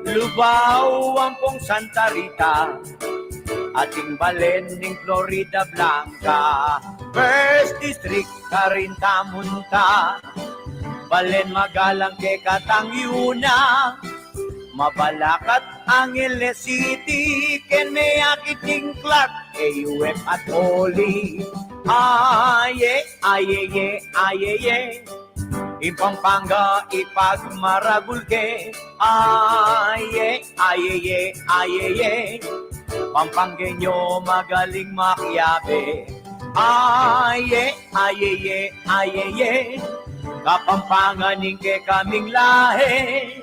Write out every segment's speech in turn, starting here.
Lubao, Ampong, Santa Rita, ating Balending, Florida Blanca, First District, Carinta, Munta, Balen, Magalang, Kekatang, Yuna, Mabalakat, Angeles City, Keneakiting, Clark, AUF at Oli, aye, aye, aye, Ipampanga, Ipagmaragulke, aye, aye, aye, Pampangenyo, magaling makiyabe, aye, aye, aye, Kapampanganing ke kaming lahe,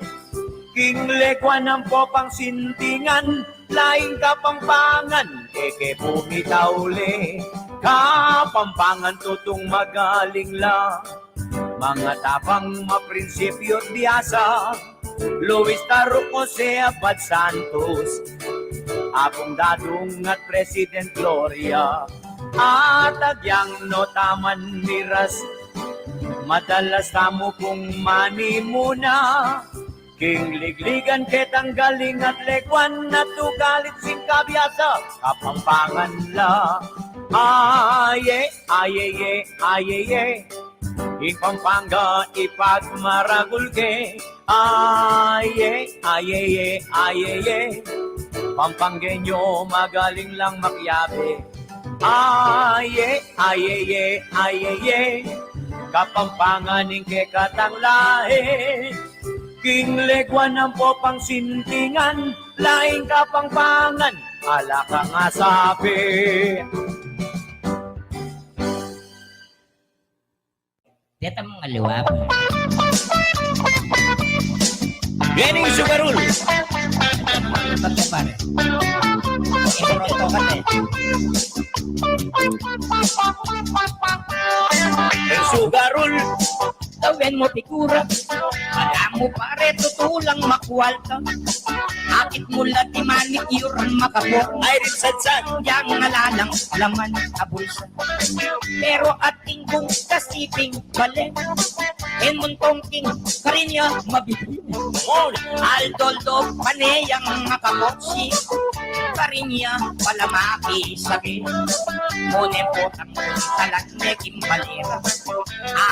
King Lekwan ang popang sintingan, laing Kapampangan, eke bumitauli, Kapampangan tutong magaling la, mga tapang maprinsipyo at biyasa, Luis Taruk, Jose Abad Santos, Apong Dadong at President Gloria, at agyang notaman miras, madalas tamo pong mani muna, King Ligligan ketanggaling at Lekwan na tugalit singkabyasa, Kapampangan la, aye, aye, aye, Ipampanga, Ipagmaragulke, aye, aye, aye, Pampangenyo, magaling lang makiyabe, aye, aye, aye, Kapampanganing kekatang lahe, King Legwan ang popang sintingan, laing Kapampangan, ala ka nga sabi. Dito mga luwap. Gening Sugarul. Bakit pare? Inuroto ka eh. El Sugarul. Tawin mo pikura. Alam mo pare, tutulang makwalta. Akit mula di manicure makapor. Ay rin sadsad. Yang ngalalang laman abulsa. Pero ating kong kasiping balik. En muntong king karinya mabibili. Aldoldo paneyang makamoksi. Karinya palamaki sabi. Mone po ang talag ne kimbalera.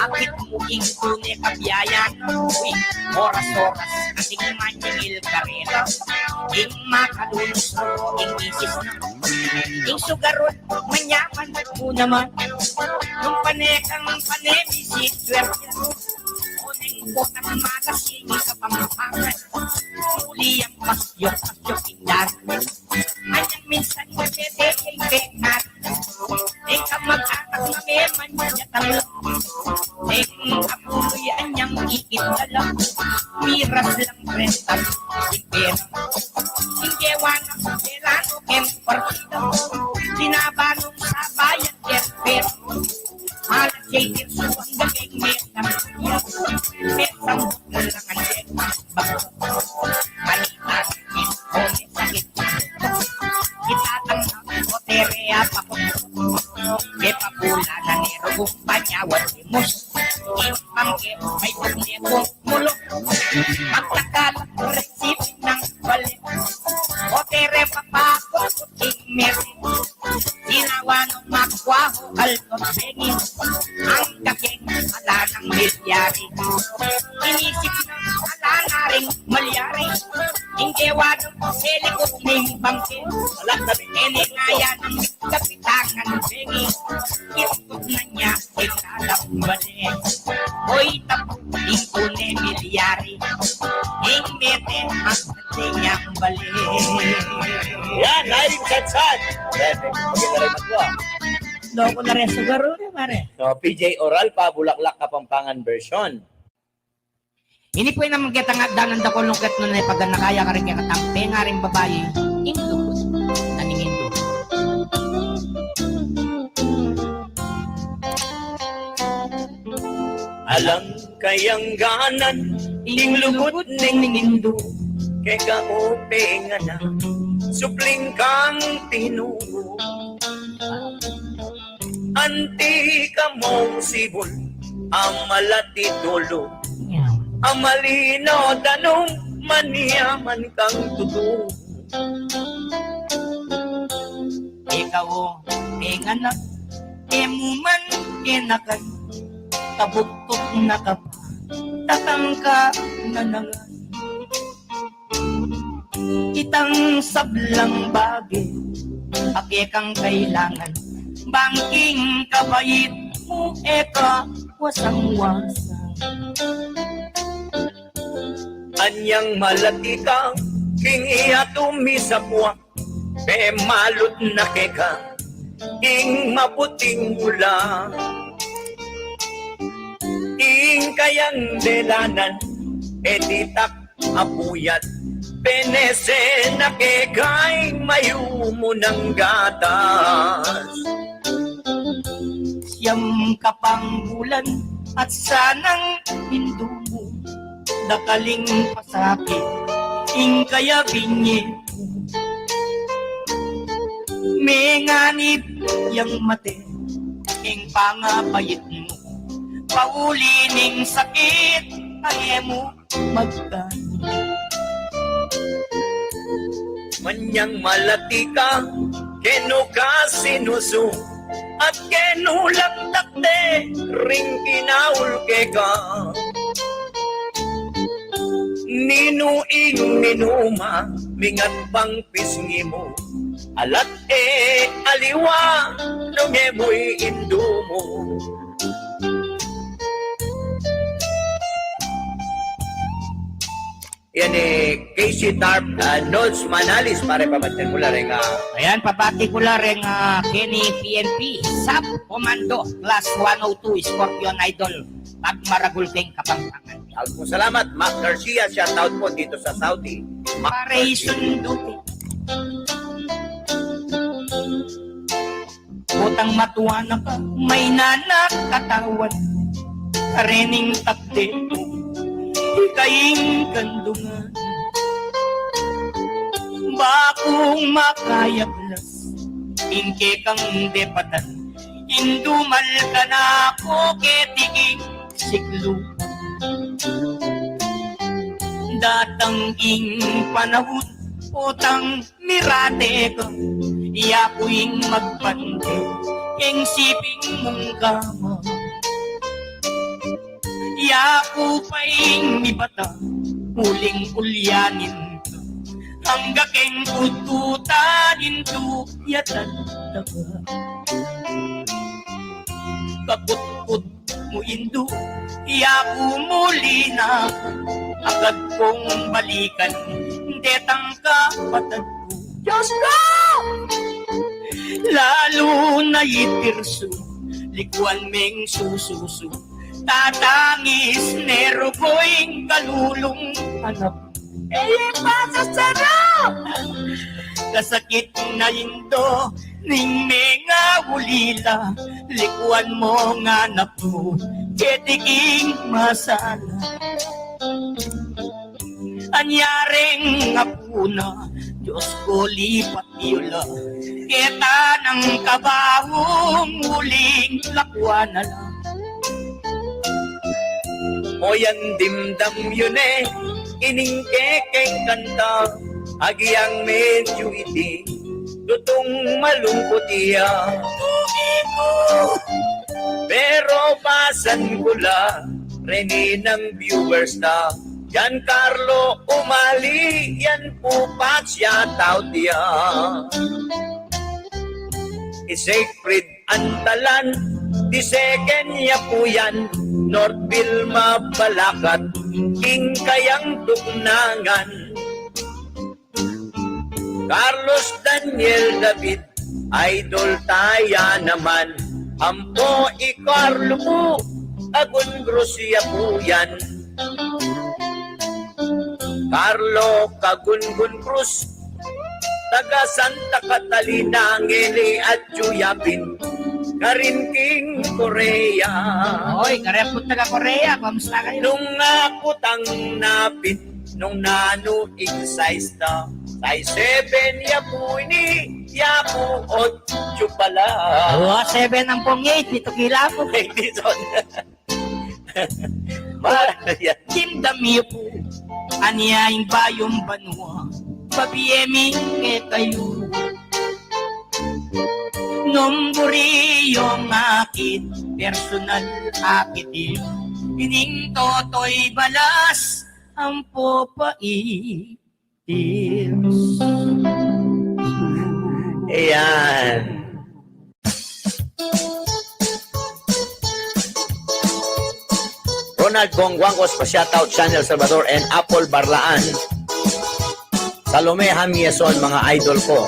Akit mo king tune kabiyayan. Uy, oras-oras ating manyangil karera. Ing makalunos mo, ing isis na. Ing sugarot, manyaman mo naman. Nung panekang panemisit, swerya. Uneng po ng magasing sa pamapangan. Muli ang pasyo pindan. Anyang minsan mabete ay benat. Ing kamag-anak na meman niya talo. Ing apuloy anyang ikit alam. Miras lang prestan. Impera. Inggewan ang Delano Kempartida. Sinabanong sa bayan Kerpero. Malat siya'y tirso ang gaging metang siya. Metang bulang ang dekang bago. Manitan, ito, sakit. Itatang ng koterea pa ko. Kepapula na nero kumpanyawan ni Mus. Impangke, may turne kong mulo. Magtakalang resipin ng balik. Kotere papakot, kuting merin. Sinawanong makwaho, alto sengin. Ang gaging ala ng milyari. Inisip ng ala na rin malyari. Inggewanong helikop ng bangke. Alam na binengaya ng kapitangan bengi. Itukot na niya ikalang balik. Hoy tapos ingkune milyari. Ing mete ang niyang balik. Yan, nairing sadsad. Maganda rin magwa. Loko na rin sugaro na pare. No, PJ Oral pa, Bulaklak Kapampangan version. Hindi po naman kita nga danan da kulong kat nun ay pag nakaya ka rin kaya katampe nga rin babae. Ingdus. Naningin do. Alang kayang ganan, ing lubot ning nindo, kay kaupe nga na, supling kang tinugo. Anti ka mong sibol, ang malati dulo, ang malino tanong, maniyaman kang tuto. Ikaw, anak, emuman, enakan, tabuktok na ka pa, tatangka na nangan. Itang sablang bagay, ake kang kailangan, bangking kabait mo, eka, wasang-wasang. Anyang malati kang kingiya tumisapwa, be malut na keka, ing maputing mula. Ing kayang delanan, editak apuyat, penese na kekay mayumo ng gatas. Siyam kapang bulan at sanang hindu mo, dakaling pasakit, ing kaya binye. May nganip yang mate, ing pangapayit mo, paulining sakit, kaya mo magkano. Manyang malati ka, keno ka sinuso, at keno lang takte, ring kinaul ka. Ninuing ninuma, mingat pang pisngi mo, alat aliwa, lungemoy indo mo. Yan Casey Tarp, Nods Manalis, pare pabatyan mo lang Ayan, papatikular rin Kenny PNP, Sub Commando, Class 102, Scorpion Idol, Pagmaragulting Kapampangan. Salamat, Mac Garcia, shoutout po dito sa Saudi. Pare sunduti. Butang matuwa na ka, may nanak katawan, karening takde mo, ikaying kandungan. Bakong makayablas, ingke kang depatan, indumal ka na ako, ketiging siglo. Datang ing panahon, utang mirate ka, iyakuing magpante, ing siping mong kama. Iyaku paing mibata, huling ulyanin ka, hangga keng tututanin tu, yatan taga. Kaput-put mo indu, iyaku muli na, agad kong balikan, detang ka patag ko. Diyos ko! Lalo na itirso, likuan meng sususo, tatangis nero ko'y kalulong hanap. Pasasarap! Kasakit na indo, ning mga ulila, likuan mo nga na po, ketiging masala. Anyaring nga po na, Diyos ko lipat yula, kita ng kabahong huling lakwa na lang. O yan dimdam yun iningkekeng kanta, agiyang medyo iti, tutong malungkot iya. Tumigo! Pero pasan ko la, reni ng viewers na, Giancarlo Umali, yan po shoutout ya. Sacred Antalan, di second ya po yan, Northville Mabalakat, king kayang tugnangan. Carlos Daniel David, idol taya naman, ampo ikarlo po, agun grosya po yan. Carlo Kagungun Cruz, taga Santa Catalina, Ngeli at Chuyapin, Karinking, Korea. Oy, karepot taga Korea, kamusta kayo? Nung nakutang napit, nung nano exercise na, size 7 yapu ini, yapu 8 pala. Oh, 7 ang pong 8, dito kila mo. Edison. Mahal yan. Kim Damiyo po, Anyaing bayong banwa, pabieming kayo. Numburi yung akit, personal akit yun. Ining toto'y balas, ang popaitis. Ayan. Ronald Bongwangos pa shoutout Channel Salvador and Apple Barlaan. Salome Hamieson, mga idol ko.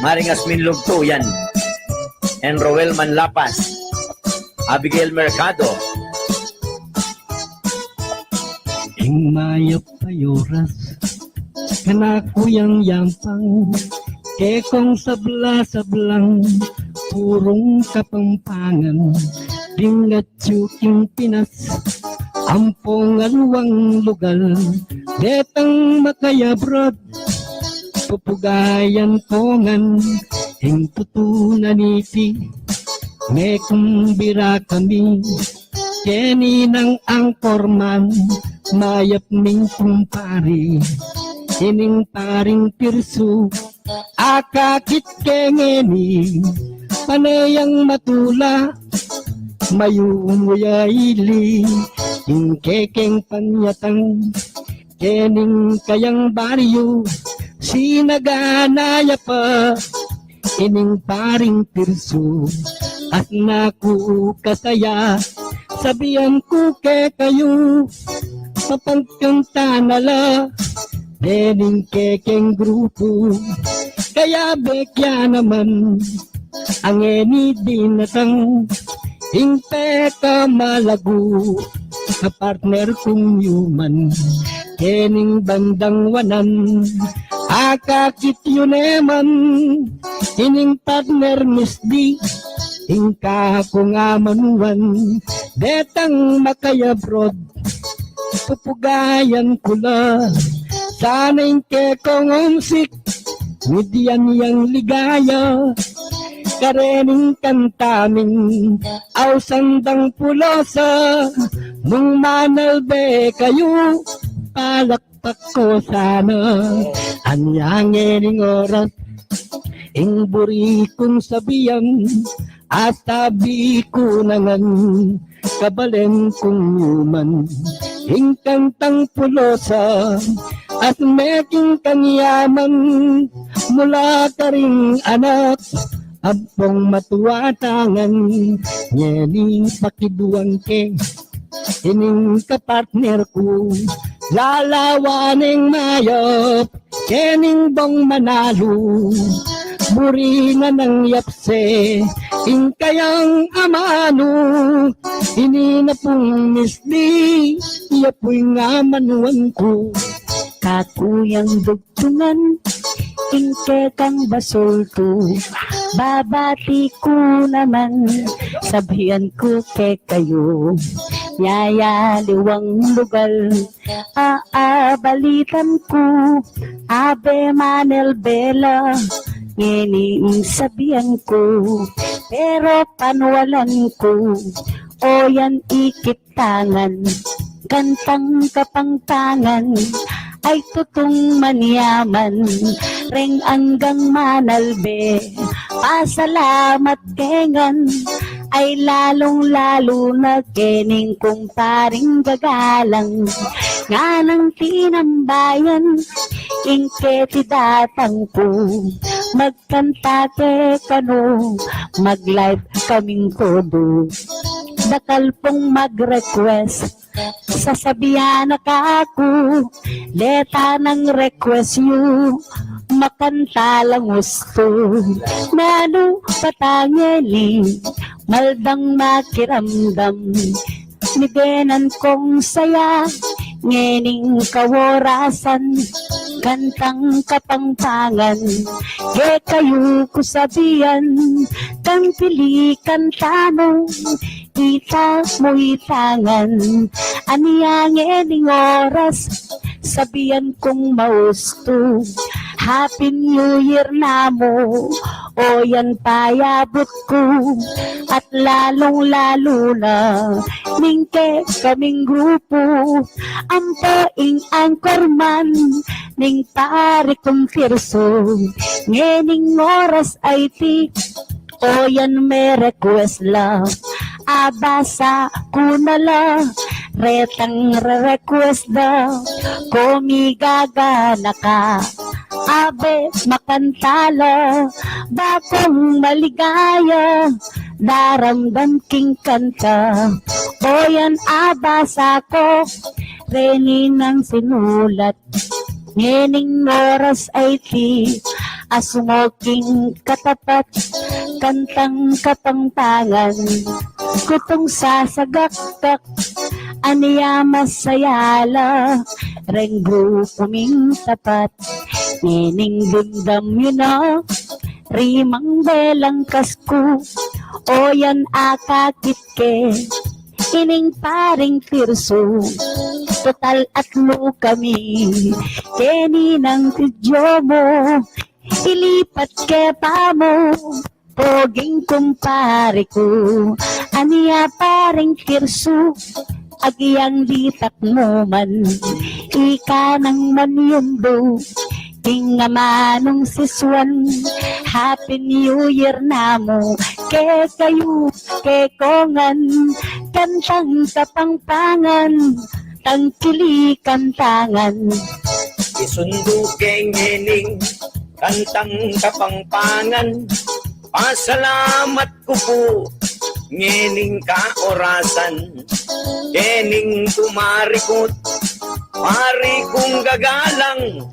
Maringas Minlugto, yan. And Roel Manlapas. Abigail Mercado. Ing mayap payoras, kanakuyang yampang, kekong sabla-sablang, purong kapampangan, dingat yuking Pinas, ampong aluwang lugar, detang makayabrod, pupugayan kongan, ing tutunan iti, may kumbira kami, keni ng angkorman, mayap ning kumpari, ining paring pirsu, akakit kengeni, panayang matula, mayumuyaili, ing kekeng panyatang, kening kayang baryo, sinaganaya pa, ining paring pirsu, at naku kasaya, sabihan ko ke kayo, mapagkanta nala, dening kekeng grupo, kaya bekya naman, ang eni dinatang, hingpe ka malago, na partner kong human, kening bandang wanan, akakit yun eman, ining partner misdi, ingka ko nga manuan, detang makayabrod, pupugayan ko la, sana'y kekong umsik, ngidyan yang ligaya, karening kantaming, aw sandang pulosa, nung manalbe kayo, palakpak ko sana, anyangening oras, ing buri kong sabihan, at tabi ko nangan, kabalen kong human, ing kantang pulosa, at meking kanyaman, mula ka ring anak, abong matuwatangan, nyening pakibuang ke, ining kapartner ko, lalawaning mayop, kening bong manalo, buri nga ng yapse, ing kayang amano, ini na pong misdi, yapoy nga manuan ko, kakuyang dugtungan, ingke kang basulto, babati ko naman, sabihan ko ke kayo, yaya liwang lugar, balitan ko, abe manel bela, ngining sabihan ko, pero panwalan ko, o yan ikitangan, kantang kapangtangan, ay tutong manyaman, reng anggang manalbe, pasalamat kengan, ay lalong-lalo na kening kung paring gagalang, nga nang tinambayan, ingke ti datang ko, magkanta ke kano, mag-live kaming kodo, bakal pong mag-request, sasabihan na kako, leta ng request you, makanta lang gusto, nano patangeli, maldang makiramdam, nidenan kong saya, ngening kaworasan, kantang kapangpangan, ge kayo ko sabihan, kang pili kantano, ita mo itangan, aniyang ening oras, sabihan kong mausto, Happy New Year na mo, o yan payabot ko. At lalong-lalo na ningke kaming grupo, ampoing anchorman ning pare kong tirso. Ngening oras ay ti, o yan may request lang. Abasa ko na lang, retang re-request daw, kumigaga na ka. Abe, makantala, bakong maligaya, daramdam king kanta. O yan abasa ko, reni ng sinulat. Ngening oras ay ti, asmoking katapat, kantang kapangpangan. Kutong sasagaktak, aniya masayala, renggo kuming tapat. Ngening dundam yun na, rimang belang kasko, o yan akakit ke, ining paring tirso. Total atlo kami, keni ng tidyo mo, ilipat ke pa mo, poging kumpare ko, aniya paring tirso, agiyang litak mo man, ika nang manyundo, king nga manong siswan, Happy New Year na mo, ke kayo, ke kongan, kantang kapangpangan, tangkili kantangan. Isundo kay ngening, kantang kapangpangan, pasalamat ko po, ngening kaorasan, kening tumarikot, pari kong gagalang,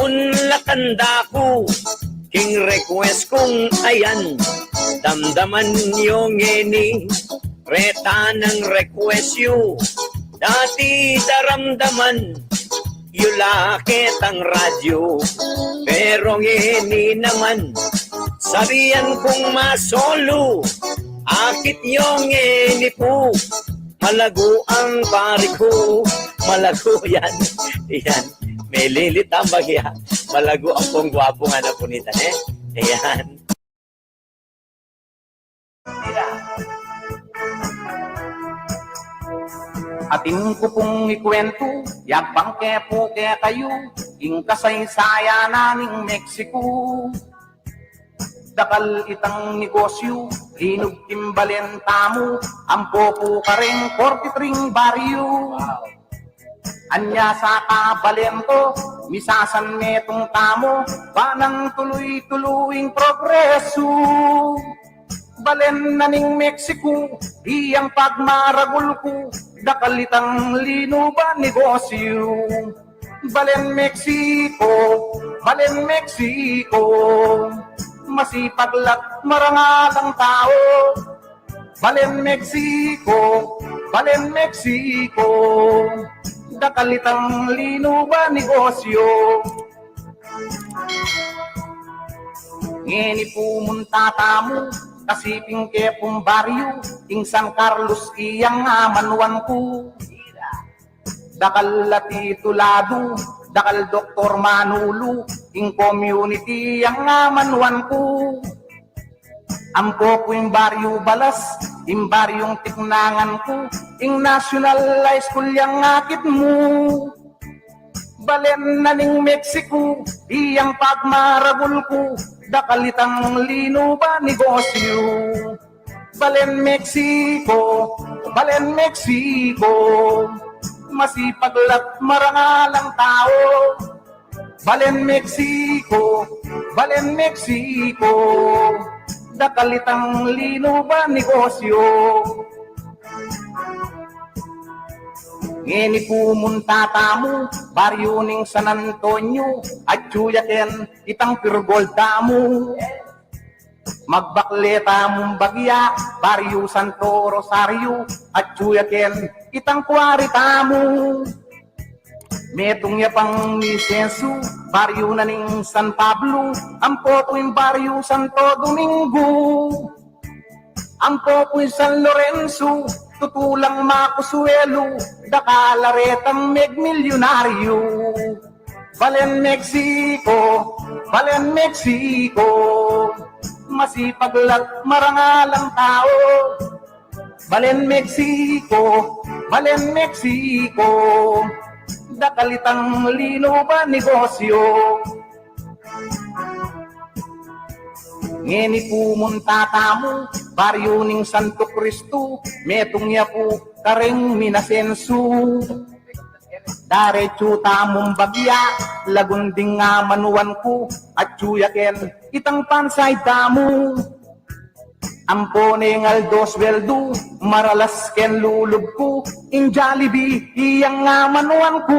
unlatanda ko, king request kong ayan, damdaman niyo ngeni, reta ng request yu, dati daramdaman, yulakit ang radyo, pero ngeni naman, sabihan kong masolo, akit yung ngeni po, malago ang pari ko, malago yan, yan. May lilit ang bagya. Malago ang pong gwapo nga na punitan eh. Ayan. Atin ko pong ikwento, yabang kepo ke kayo, ing kasaysaya naming Mexico. Dakal itang negosyo, hinog timbalen tamo, ampo po ka rin 43 baryo. Anya sa kabalen ko, misasan metong tamo, banang tuloy-tuloying progreso. Balen na ning Mexico, iyang pagmaragul ko, dakalitang lino ba negosyo. Balen Mexico, masipaglat marangalang tao. Balen Mexico, dakalitang lino ba negosyo. Ngeni pumunta tamo, kasiping kepong baryo, ing San Carlos iyang amanuan ko. Dakal latitulado, dakal Dr. Manulu, ing community ang amanuan ko. Ampo ko yung baryo balas, yung baryong tiknangan ko, yung national high school yung ngakit mo. Balen na ning Mexico, iyang pagmarabol ko, dakalitang lino ba negosyo. Balen Mexico, masipaglat marangalang tao. Balen Mexico, dakalitang lino ba negosyo. Ngeni pumunta tamo, baryo ning San Antonio, at yuyaken itang pirgol tamo. Magbakleta mong bagya, baryo Santo Rosario, at yuyaken itang kwari tamo. Metong yapang Nisenso, baryo na ning San Pablo, ampo po yung baryo Santo Domingo. Ampo po yung San Lorenzo, tutulang Macusuelo, dakalaretang megmilyonaryo. Balen Mexico, Balen Mexico, masipaglat marangalang tao. Balen Mexico, Balen Mexico, dakalitang lino ba negosyo. Ngeni pumunta tamo, baryo ning Santo Cristo, metong ya po kareng minasensu. Darecho tamong bagya, lagunding nga manuan ko, at chuyaken itang pansay tamo. Ampone ngal dos weldo, maralas ken lulub ko, in Jollibee, iyang nga manuan ko.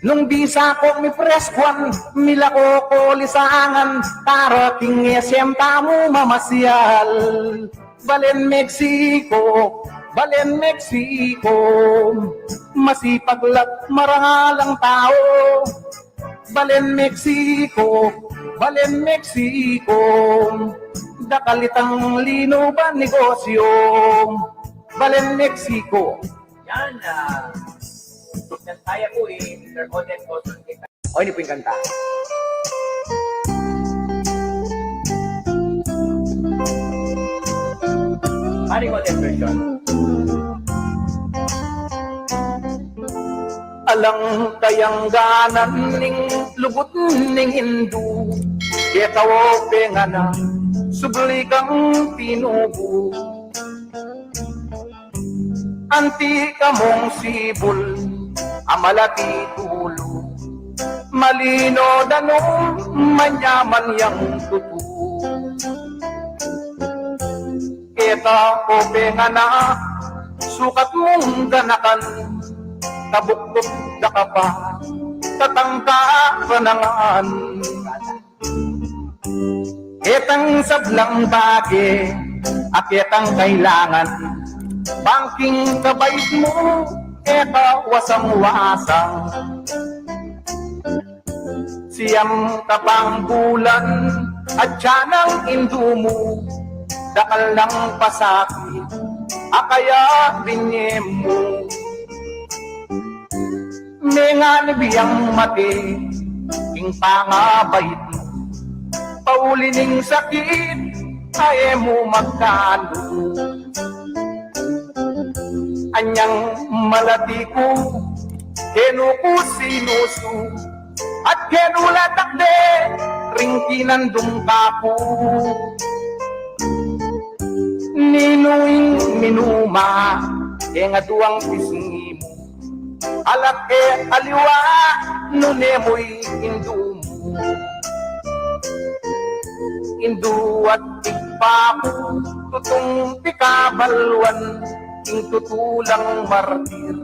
Nung bisa ko mi preskwan, milako ko lisangan, tarating esem tamo mamasyal. Balen Mexico, Balen Mexico, masipaglat marangalang tao. Balen Mexico, Balen Mexico, dakalitang lino ba negosyo. Balen Mexico. Yan, kaya ko Mr. Odet Coson kita. O, hindi po yung kanta. Paring Odet version. Alang kayang ganan ning lubot ning Hindu, ketawo pengana, subli kang tinubo. Anti kamong sibol, amalati tulo, malino danong manyaman yang tutu. Kita ko pengana, sukat mong ganakan, tabuktok da ka pa, tatangka panangan. Kitang sablang bage, akitang kailangan, bangking kabait mo, eka wasang-wasang. Siyam kapang bulan, at siyanang indu mo, dakal ng pasakit, akaya binye mo. Mengan biyang mati, king pangabait mo, paulining sakit, ay mo magkano. Anyang malati ko, kenu ko sinusu, at kenulatakde, ringkinan dungkapo. Ninuing minuma, nga duwang pisngi mo, alat aliwa, nunemoy indu mo. Indu at tigpapo, tutong pikabalwan, ing tutulang martir,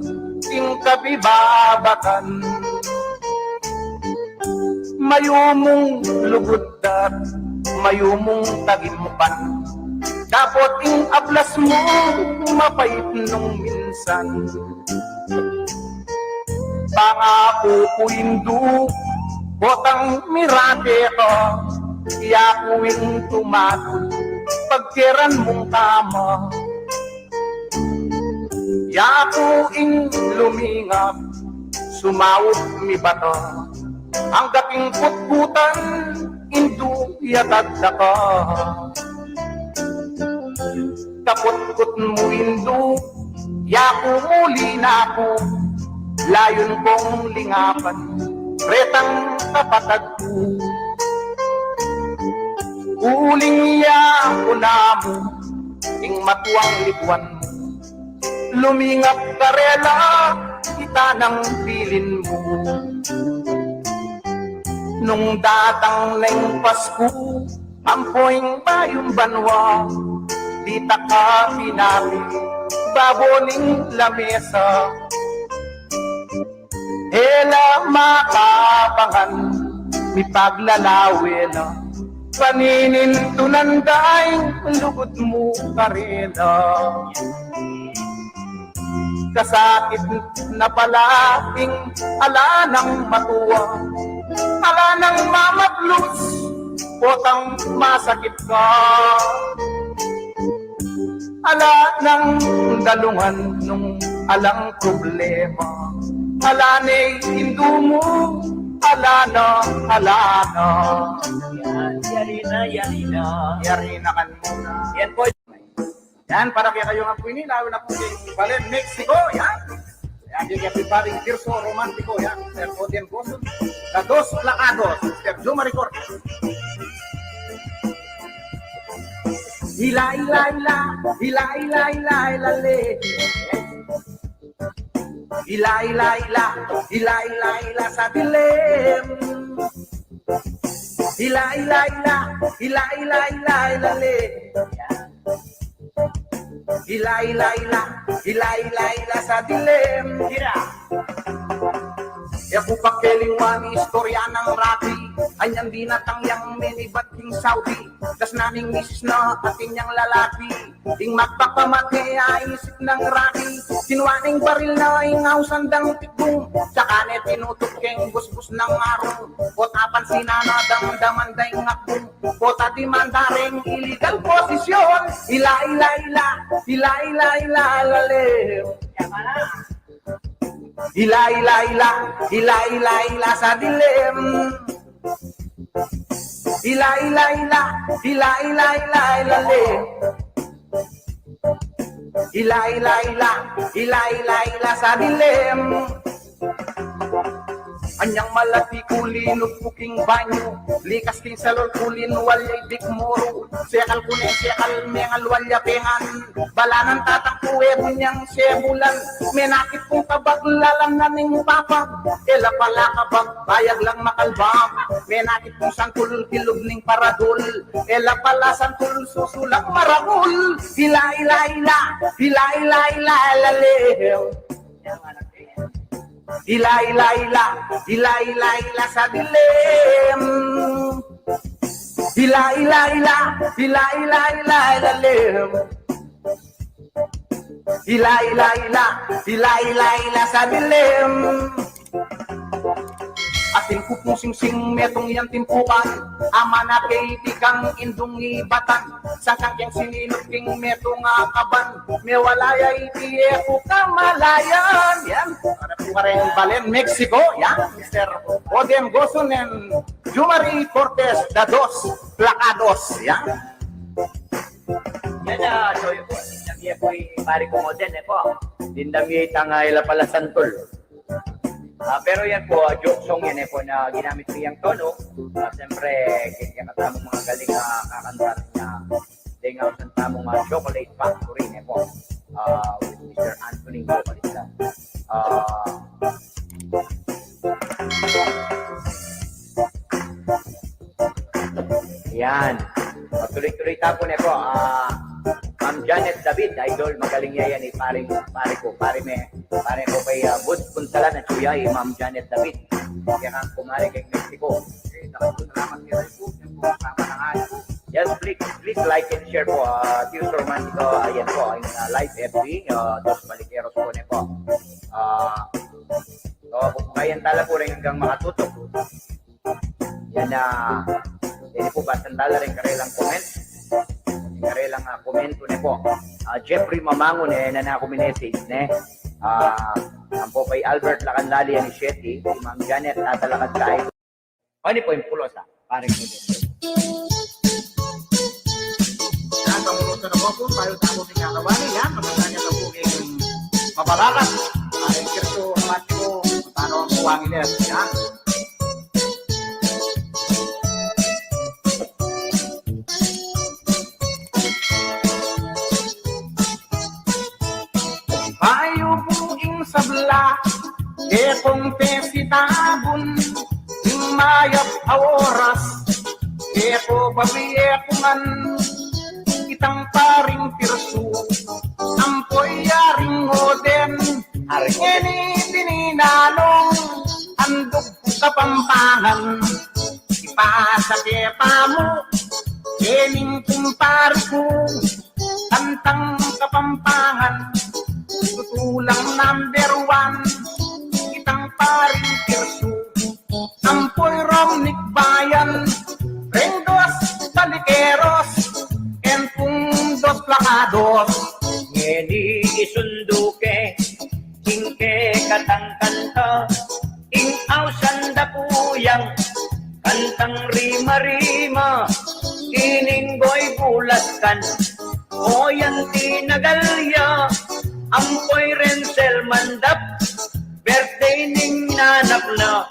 ing kabibabakan. Mayumong luguddat, mayumong tagimpan, dapat ing ablas mo, mapait nung minsan. Pangako ko indu, botang mirate ko, iyakuing tumato, pagkiran mong tama. Yakuing lumingap, sumawot mi bato, ang dating putputan, indu yatad ka. Kaput-put mo indu, yaku muli na ako, layon kong lingapan, retang kapatag ko. Uling yaku na mo, ing matuwang likwan mo, lumingap karela, kita ng pilin mo. Nung datang ng Pasko, ampoing bayong banwa, di taka pinami, baboning lamesa. Hela makapangan, mi paglalawela, paninin tunanday, lugod mo karela. Kasakit na palating, ala ng matuwa, ala ng mamaglus, potang masakit ka. Ala ng dalungan nung alang problema, Alanay, indumo, alana. Yan, yari na. Yari na kan muna. Yan po. Yan, para kaya kayo nga po ini, lalo na po yung Balen, Mexico, yan. Yan, yung everybody, Tirso Romantico, yan. Sir Odien Gosun, The Dos Placados, Sir Juma Record. Ila, le. Ila, sa dilim. Ila, le. Ila, sa dilim. Tira. Ya po pakeliwani istorya ng Rocky. Anyang binatang yang minibat king Saudi. Tas naming misis na ating yang lalaki. Ting magpapamati ay isip ng Rocky. Sinuwaning baril na ingaw sandang tikbong. Tsaka ne tinutok keng busbus ng araw. Pot apan sinana damdaman day ngakbong. Pota di mandaring illegal posisyon. Ila, lalem. Ila, sa dilim. Ila, lalim. Ila, sa dilim. Anyang malati kulin puking banyo. Likas king salol kulin walyay bikmoro. Sekal kunin sekal mengal walya pengan. Balanan tatang kuwe bunyang sebulan. Menakit kong kabaglalang naning papa. Ela pala kabag bayag lang makalbam. Menakit kong sangkul kilog ning paradol. Ela pala sangkul susulang maragul. Ila, lalem. Ila, sa dilim. Ila, lalim. Ila, sa dilim. Atin kupong sing-sing metong yan timpukan. Ama na kay tikang indong ibatan. Sangkang yang sinilog king metong akaban. Mewalaya itiye ko kamalayan. Yan. Para po ka rin Balen, Mexico. Yan. Mr. Odien Gosun and Jumari Cortez, The Dos Placados. Yan. Yan na, so yun po. Dindamiye po yung pari ko modern po. Dindamiye tangayla pala santol. Pero yan po, joke song yan po na ginamit ko yung tono. Siyempre, kaya katamong mga galing na kakanta niya. Dengaw sa tamong Chocolate Factory po. With Mr. Anthony Vocalista. Yan. Tuloy-tuloy tapo po. Ma'am Janet David, idol, magaling yan pare ko kay Bud Punsalan at Chuya, Ma'am Janet David. Kaya kang kumari kay Mexico. Salamat kaya po. Yan po, tama na nga. Yes, please like and share po. Tirso Romantico, ayan po, yung live FB, Dos Balikeros po po. So, kayan tala po rin hanggang makatutok. Yan yan po ba, sandala rin karelang comment. Karelang komento ne po. Jeffrey Mamangon na message ne. Ang po kay Albert Lacandali ni Shetty, si Ma'am Janet tatalakad ka ay. Ano po yung pulos pare ko din. Yan, pamunuto na po tayo tamo ng kakawani. Yan, magkakanya na po yung mabalakas. Ang Tirso Romantico, paano ang buwangin nila. Yan. Bayo buing sabla, kung tesitabon, yung mayap aoras, ko babiye kuman, itang paring tirso, ampoy yaring oden, ngeni tininanong, andog kapampangan, ipasa kepa mo, kening kumpari ko, tantang kapampangan, tutulang number 1, itang paring tirso, ampoy romnik bayan, Rendos Balikeros, and Dos Placados. Ngeni isunduke, tingke katang kanta, marima, ininggoy bulaskan, o yan tinagalya, ampoy rensel mandap, birthday ning nanak na,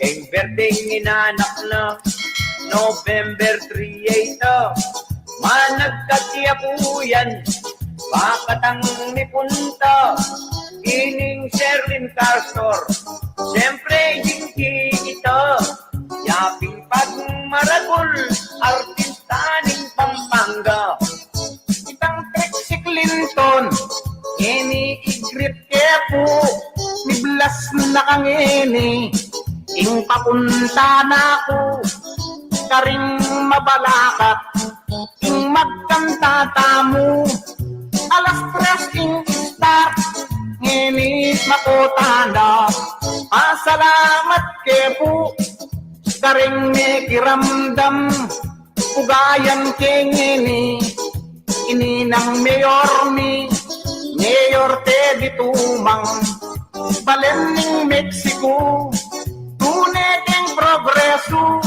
king birthday ni nanak na, November 3 managkatiya po yan, bakatang nipunta, ining Sherlyn Castor, siyempre hindi ito, yaping pagmaragol, artista ning Pampanga. Itang Trixie Clinton, ini-igrit kaya po, ni Blas na kangini, ing papunta na ko, karing mabalakat, ing magkanta tamo, alas 3 ing start, ngini makutanda, pasalamat ke po, karing may kiramdam, ugayan kengini, ini ng mayor mi, Mayor Teddy Tumang, Balening Mexico, tunay ng progreso,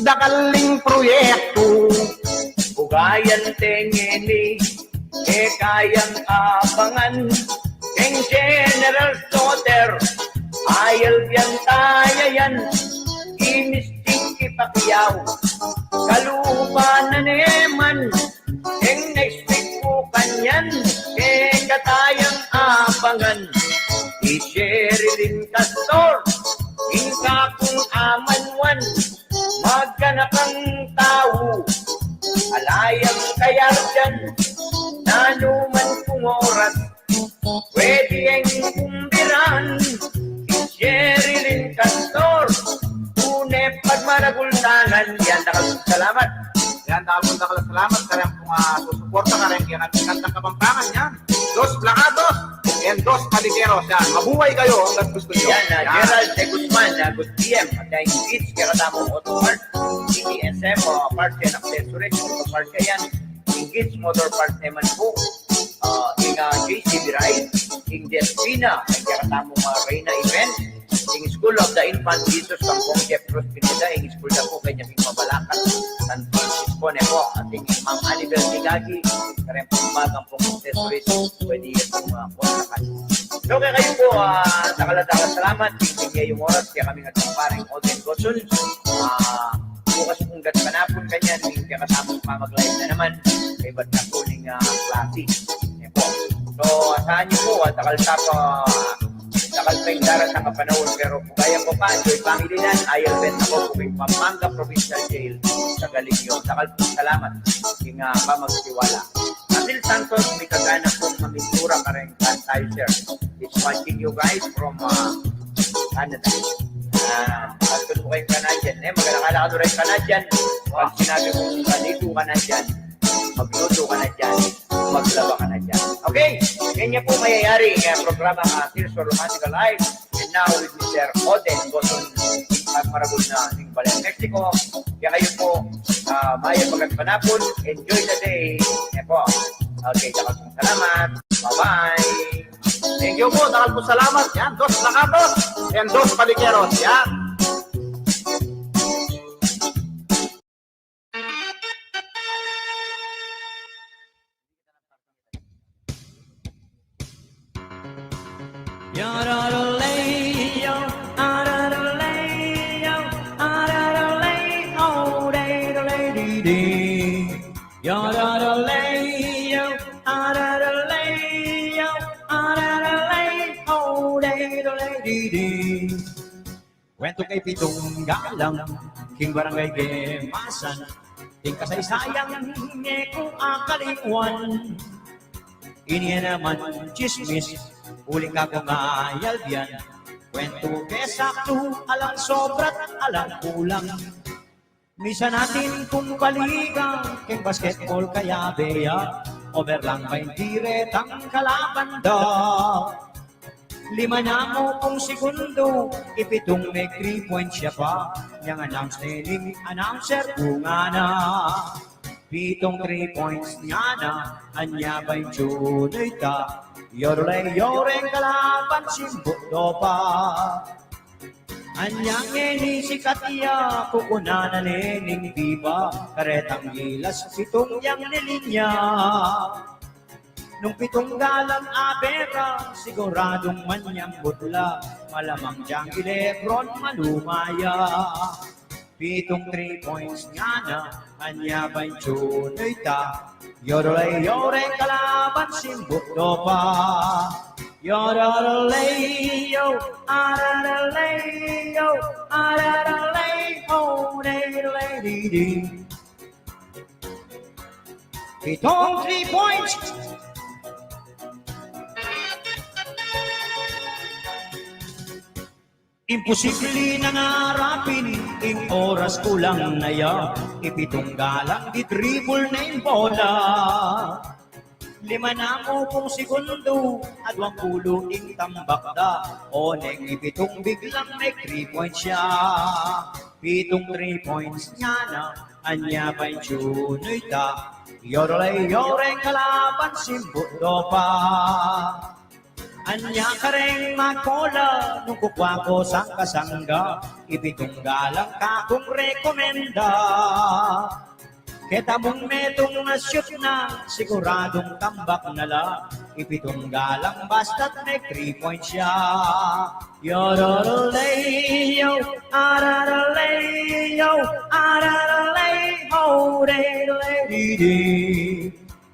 dakaling proyekto. Ugayan tengeni, kayang abangan, king General Soter, ayal biyan tayayan, imisting ipakyaw, kalupa na neman, king next week po kanyan, katayang abangan, i-Sherlyn Castor, ingka kung amanwan, magkanakang tao, alayang kayar dyan, nanuman kung oras, pwede ang kumbiran, i-Sherlyn Castor, tunay pagmaragultanan, yan, salamat. Yan, dalawang salamat ka rin kung susuporta ka rin kaya nagkantang Kapampangan yan. Dos Blacados and Dos Palikeros yan. Mabuhay kayo hanggang gusto nyo. Yan, Gerald De Guzman, good PM, at yung kids, karatamo Auto Mart, CDSM, parts yan, accessories, auto parts yan, yung kids, motor parts naman po, yung JCB Ride, yung Despina, yung karatamo Reyna Event, yung School of the Infant Jesus, Kampong Jeff Cruz Pineda, yung school na po, kanya ping Mabalakat, San Francisco na po, at yung Ma'am Anibel Tigagi, karang pagbagang pong accessories, pwede yan pong kontakan. So kaya kayo po, nakalataka salamat, hindi yung oras, kaya kami nagpaparing Oden Gotsun, bukas pong gatpanapon kanyan, yung kaya kasamang pamag-live na naman, kay ba't na po ng klase. Yan po. So, asahan niyo po, takal pa yung darat ng kapanahon, pero kung kaya ko pa, Joy Family nan, ayaw ben ako kung yung Pampanga Provincial Jail sa Galinyo. Takal po salamat, yung pamagtiwala. Asil Santos, may kagana pong mamintura ka rin tayo, sir. It's watching you guys from Canada. Pagkod mo kayong Canadian, magkakala ka rin Canadian. Pag sinabi kong ganito ka na dyan, magluto ka na dyan, maglaba ka na dyan. Okay, ganyan po mayayari ang programa Tears for Romantical Life. And now with Mr. Oden Gotsun, ang maragol na ng Balen, Mexico. Kaya kayo po, maya pagkagpanapon, enjoy the day. Yan po. Okay, salamat. Bye-bye. Thank you po, takal po salamat. Yan, Dos Blacados and Dos Palikeros. Yan. Kwento kay Pitong Galang, King Barangay Gemasan, King kasaysayang hindi ko akaliwan. Ini naman chismis, uling ka kong ayalbian. Kwento kay sakto, alang sobrat, alang kulang. Misa natin kung balikan, King basketball kaya beya, over lang ba hindi retang kalaban daw. 5 na mo kung segundo, ipitong may 3 points siya pa. Yang announcer bunga na. 7 3 points niya na, anya ba'y tunay ta. Yoreng kalaban simbuto pa. Anyang ni si Katia, kukuna na nening diba, karetang gilas, pitong yang nilinya. Nung pitong galang abera, siguradong manyang butla, malamang diyang Lebron malumaya. Pitong 3 points nga na, anya ba'y tunay ta, yorolay-yore kalaban simbut do pa. Yorolay-yo, aralay-yo, aralay-ho, day-lay-di-di. Pitong 3 points. Imposible na ngarapin, ing oras ko lang na ya, ipitong galang di dribble na yung bola. 5 na mo kung segundo, at 20 ing tambak da, o neng ipitong biglang may 3 points siya. Pitong 3 points niya na, anya ba'y tunoy ta, yorolay-yore kalaban simbut do pa. Anya ka rin makola, nung kukwa ko sang kasangga, ibitong galang ka kung rekomenda. Kita mong metong na-shoot na, siguradong tambak na la, ibitong galang basta't may 3 points siya. Yorolay-yo, araralay-yo, araralay-ho, day-lay-di-di.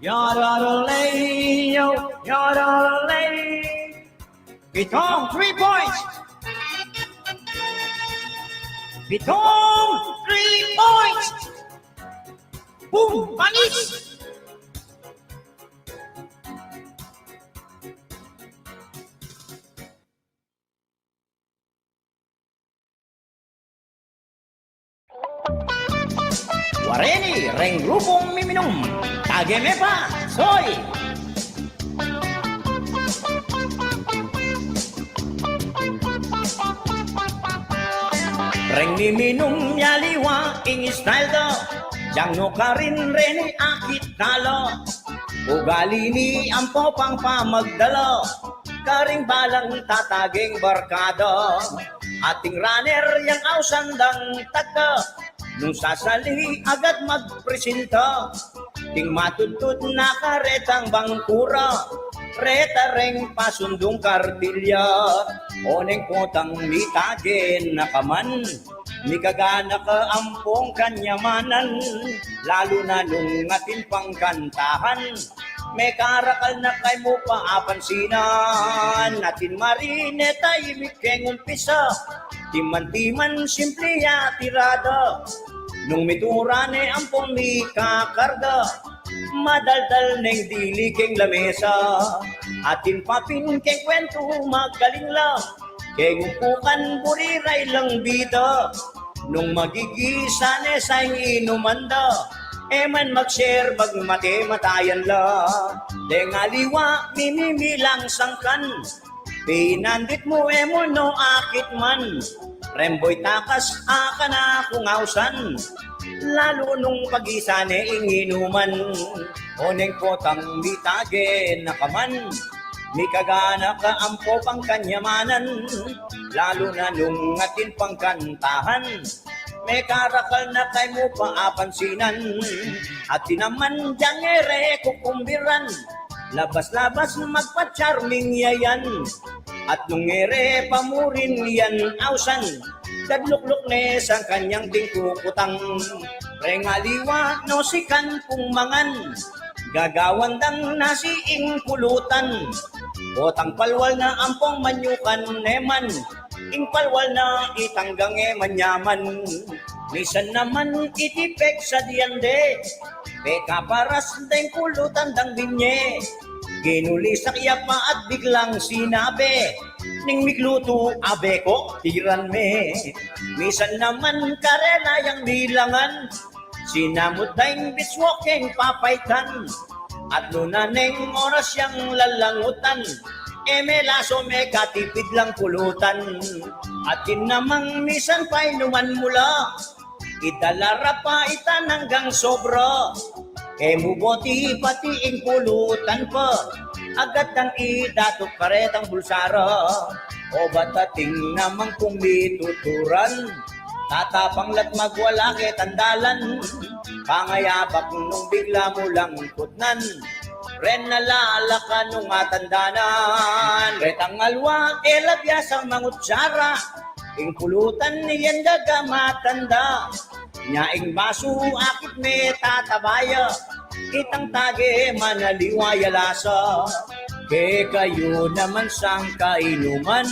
Yorolay-yo, yorolay. Pitong 3 points. Pitong 3 points. Boom! Panis! Wareni, reng grupong miminum. Tageme pa, soy! Reng miminum yaliwa ing style do, jang no karin reni akit talo. Ugali ni ampo pang pamagdalo, karing balang tataging barkado. Ating runner yang ausandang taga, nung sasali agad magpresenta. Ting matutut na karetang bangkura, reta reng pasundong kartilya. Oneng kotang mitagen na kaman, mikagana ka ampong kanyamanan. Lalo na nung atin pangkantahan, may karakal na kay mo paapansinan. Natin marineta imikeng umpisa, timan-timan simple ya tirada. Nung miturane ampong mikakarga, madaldal neng dili keng lamesa. Atin papin keng kwento magaling lang, keng upukan buriray lang bida. Nung magigisane sa inumanda, eman mag-share magmate-matayan la. Deng aliwa mimimilang sangkan, pinandit mo emo no akit man. Remboy takas aka na kungausan, lalo nung pagisane inginuman. Oneng potang mitage na kaman, mikagana ka ampo pang kanyamanan. Lalo na nung atin pangkantahan, may karakal na kay mo paapansinan. At tinaman diyang ere kukumbiran, labas-labas magpa-charming yayan. At nung ere pamurin yan ausan, dadlukluk ne sang kanyang tingkukutang. Rengaliwa no sikan kung mangan, gagawandang nasiing pulutan. Botang palwal na ampong manyukan neman, ing palwal na itanggang manyaman. Misan naman itipek sa diande, peka paras deng pulutan dang binye. Ginulisak ya pa at biglang sinabi, ning mikluto abe ko tiran me. Misan naman karela yang bilangan, sinamot dahing biswokeng papaitan. At lunaneng oras yang lalangutan, emelaso me katipid lang pulutan. At namang misan pa'y numan mula, italara pa itan hanggang sobra. Muboti pati ing pulutan pa, agad ang idatok karetang bulsara. O batating naman kung bituturan, tatapang lat magwala ke tandalan, pangayabak nung bigla mo lang putnan, ren nalala ka nung atandanan, retang alwa elabyasang mangutsara, ing pulutan niyan daga matanda, nyaing baso akit me tatabaya, kitang tage manaliwaya lasa, ke kayo naman sang kainuman,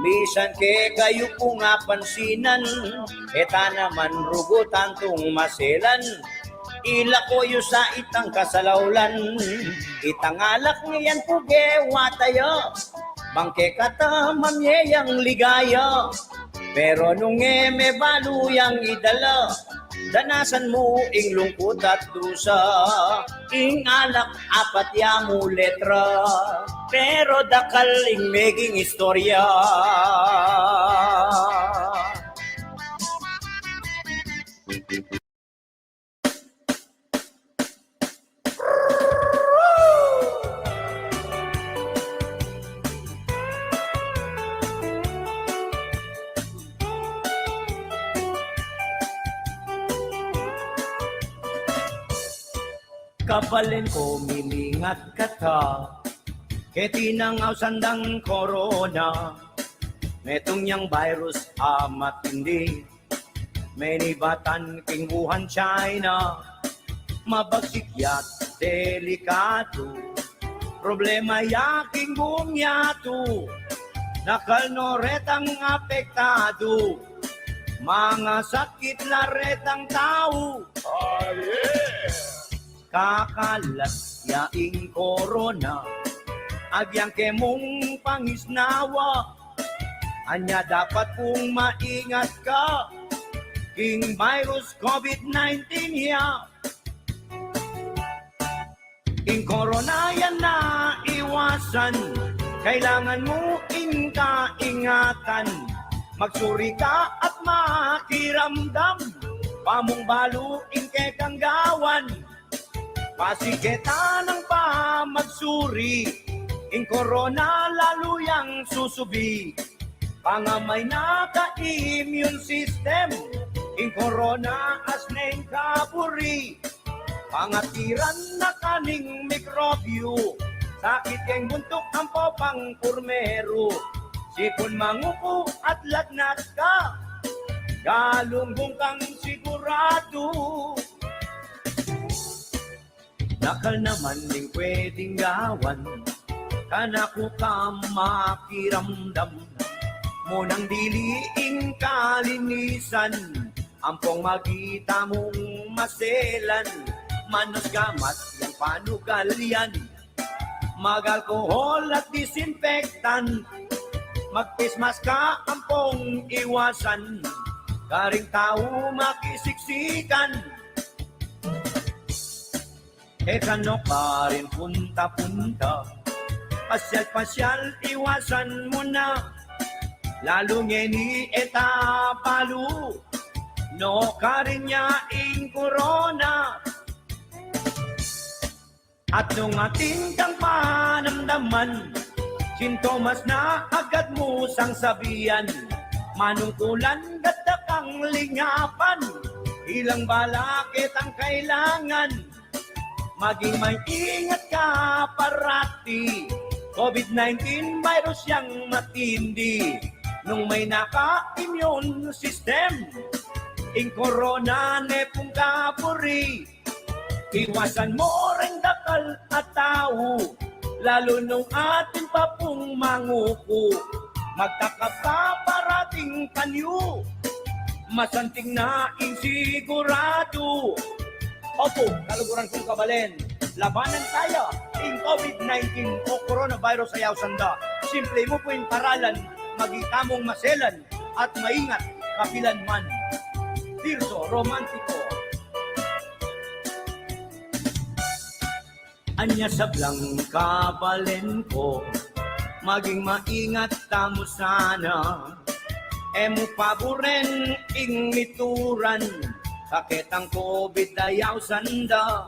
misan ke kayo po nga pansinan, eta naman rugutan tong maselan, ila ko yu sa itang kasalaulan, itang alak niyan puge watayo, bangke kata mamyeyang ligaya, pero nung me baluyang idala, danasan mo ing lungkot at dusa, ing alak apat ya mo letra, pero dakal ing meging istorya. Kapalin ko milingat kata, ketinangaw sandang corona, metong yang virus amat hindi, menibatan king Wuhan, China, mabagsik yat delikado, problema yaking buong yato, nakalno retang apektado, mga sakit na retang tao. Oh, yeah! Kakalat yaing corona, agyang kemong pangisnawa, anya dapat kung maingat ka, king virus COVID-19 ya. Ing corona yan na iwasan, kailangan mo ing kaingatan, magsuri ka at makiramdam, pamong balo ing kekanggawan, pasiketa ng pamagsuri, ing corona lalo yang susubi, pangamay na ka-immune system, ing corona as neng kaburi, pangatiran na kaning mikrobyo, sakit keng buntok ang popang kurmero, sipon manguko at lagnat ka, galunggong kang sigurado. Nakal naman ding pwedeng gawan, kanako ka makiramdam, munang diliing kalinisan, ampong magita mong maselan, manos gamat yung panugalyan, mag-alkohol at disinfectant, magpismas ka ampong iwasan, karing tao makisiksikan, kano pa rin punta-punta, pasyal-pasyal iwasan mo na, lalo ngeni eta palu, no karin niya ing corona. At nung ating kang panamdaman, sintomas na agad mo sang sabihan, manungkulan ganda kang lingapan, ilang balakit ang kailangan, maging may ingat ka parati, COVID-19 virus yang matindi, nung may naka-immune system, ing corona nepong kapuri, iwasan mo rin dakal at tao, lalo nung atin pa pong manguko, magtakap ka parating panyo, masanting na insigurado. Opo, kaluguran kong kabalin, labanan tayo in COVID-19 o coronavirus ayaw sanda. Simple mo po yung paralan, magitamong maselan at maingat kapilan man. Tirso, romantiko. Anya sablang kabalin ko, maging maingat tamo sana. Emo paboren ing mituran, sakit ang COVID ayaw sanda,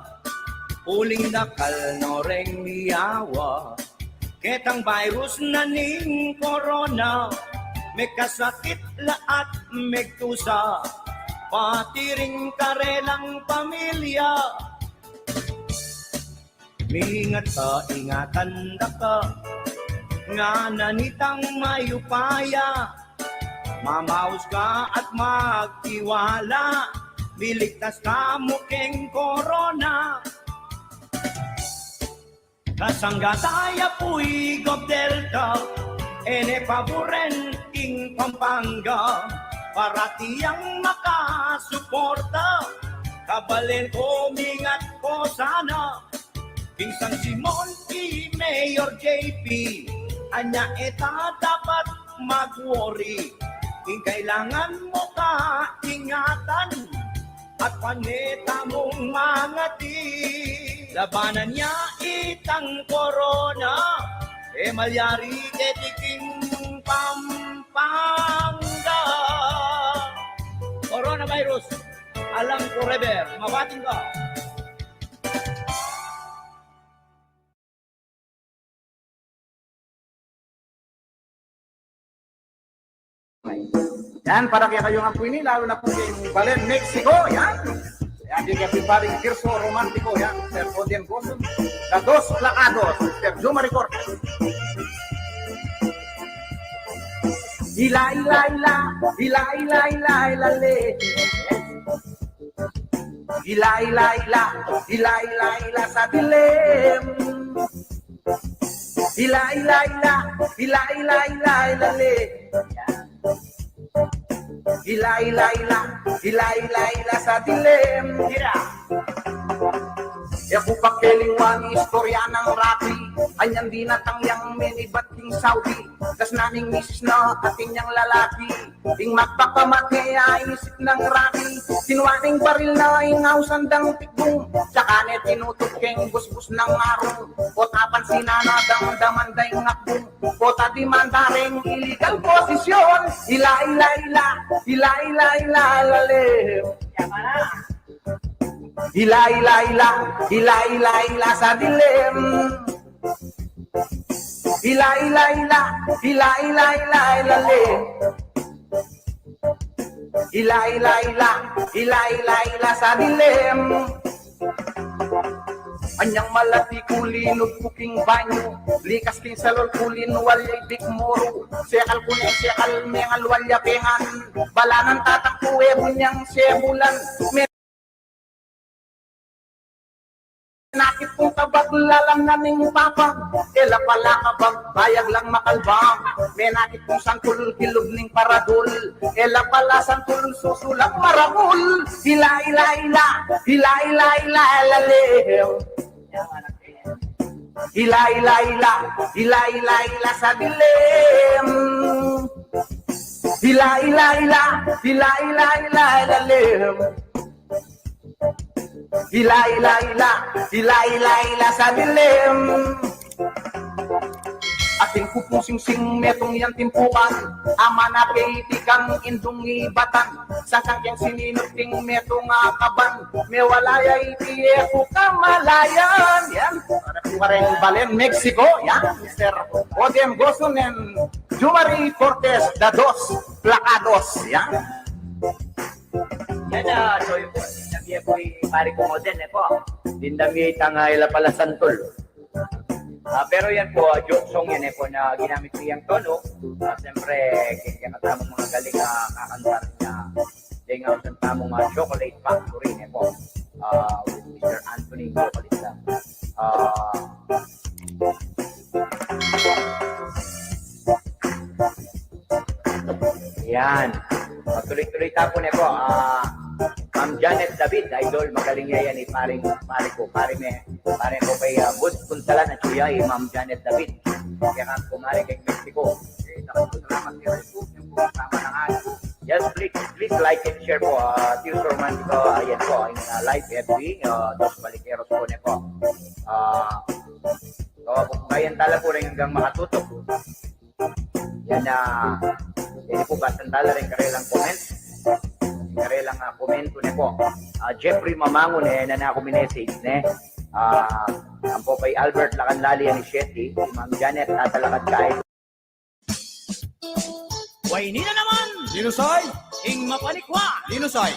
uling dakal no reng miyawa, Ketang virus na ning corona, may kasakit laat may tusa, pati ring karelang pamilya. Mingat ka, ingatan da ka, nga nanitang mayupaya, mamaus ka at magtiwala, biligtas ka muking corona. Kasangga tayo pu'y Gob Delta, ene paboren king Pampanga, para tiyang makasuporta, kabalin ko, mingat ko sana. King San Simon, King Mayor JP, anya eta dapat mag-worry. King kailangan mo ka ingatan, at panita mong mga di. Labanan niya itang corona, malyari ketiking Pampanga. Coronavirus, alam forever, mabating ka. Yan, para kaya kayo ng Puini, lalo na po yung Balen, Mexico, yan. Yan, yung everybody, Kirso Romantico, yan. Sir Odien Gosun, The Dos Placados, Sir Jumari Cortes. Ila, ila, ila, ila, ila, ila, ila, le. Ila, ila, ila, ila, ila, ila, sa dilem. Ila, ila, ila, ila, ila, ila, ila, le. Ila, ila, ila, ila, ila, ila, sa dilem. Tira. Yaku pakelingwan istorya ng Rocky, anyan di natangyang minibat king Saudi, kas naning misis na ating niyang lalaki, ing magpakamate ay isip ng Rocky, sinuwaning baril na ingaw sandang tikbong, tsaka ne tinutok keng busbus ng arong, potapan sinana daman day ngakbong, pota di mandaring illegal posisyon, ila, ila, ila, ila, ila, ila, lalim. Ila, ila, ila, ila, ila, ila, sa dilem. Ila, ila, ila, ila, ila, ila, ila, le. Ila, ila, ila, ila, ila, ila, sa dilem. Anyang malati kulinog kuking banyo, likas king salol kulin walyay dikmoro, sekal kuning sekal mengal walya pengan, balanan tatang kuwe bunyang sebulan, nakit kong tabaglalang naming papa, ela pala kabag, bayag lang makalbang. May nakit kong sangkul, kilog ning paradol, ela pala sangkul, susulang marabol. Ila, ila, ila, ila, ila, ila, ila, lew. Ila, ila, ila, ila, ila, ila, sa dilem. Ila, ila, ila, ila, ila, ila, ila, lew. Ila, ila, ila, ila, ila, ila, sa dilem. Ating kupusing-sing metong yan timpukan, ama na kaitikang indong ibatan, sakang yang sininuting metong akaban, may walaya itiye ko kamalayan. Yan, para rin Balen, Mexico. Yan, Mr. Odien Gosun and Jumari Cortes, The Dos Placados. Yan. Yan na, so yung dindamye po'y pari ko mo din po. Dindamye tangayla pala santol. Pero yan po, joke song yan po na ginamit ko yung tono. Siyempre, kaya katamang mga galing na kakantar niya. Dengaw sa tamang mga Chocolate Factory po. With Mr. Anthony Chocolate lang. Yan. Tuloy-tuloy tapo niya po. Ma'am Janet David, idol, magaling niya yan pare ko kay Bud Punsalan at Chuya, Ma'am Janet David. Kaya nga kumari kay Mexico. Salamat niyo rin po, yung po tama na nga. Yes, please like and share po. Tius Romantico, ayan po, in live FB, Dos Balikeros po niya po. Kung kayan tala po rin hanggang makatutok. Yan na, hindi po basan tala rin karelang comments. Karelang komento ne po. Jeffrey Mamangon na ako minessage ne. Ang po kay Albert Lacanlali Anichetti, Ma'am Janet Tatalakad Kain. Way nina naman, Dinusoy! ing mapanikwa, Dinusoy!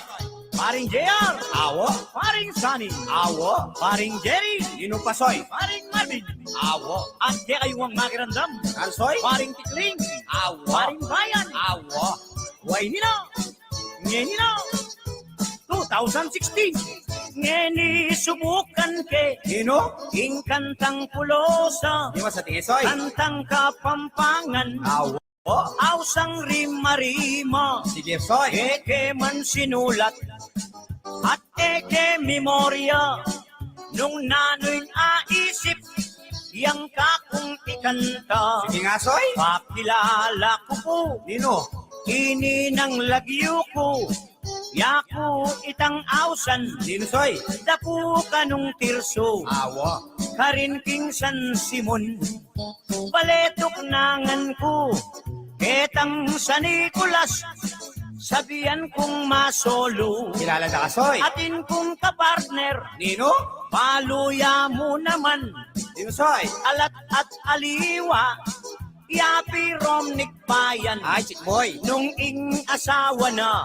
paring JR, Awo! paring Sunny, Awo! paring Jerry, Dinupasoy! paring Marvin, Awo! at di kayong makirandam, Ansoy! paring Tikling, Awo! paring Bayan, Awo! way nina, ngenina, 2016, ngeni subukan ke, Dino? ing kantang pulosa, Di mo sa tingisoy! kantang kapampangan, Awo! ausang rima-rima, Sige, soy! eke man sinulat, at eke memorya, nung nano'y aisip, yang kakong ikanta, Sige nga, soy! pakilala ko po, Dino? ini ng lagyo ko, yaku itang ausan, Dino, soy! dapu kanong tirso, Awo! karin king San Simon, paletok nangan ko, ketang sa Nicolas, sabihan kong masolo, Kilala na ka, soy! atin kong kapartner, Dino? paluya mo naman, Dino, soy! alat at aliwa, yapi romnik bayan, Ay, chick boy! nung ing asawa na,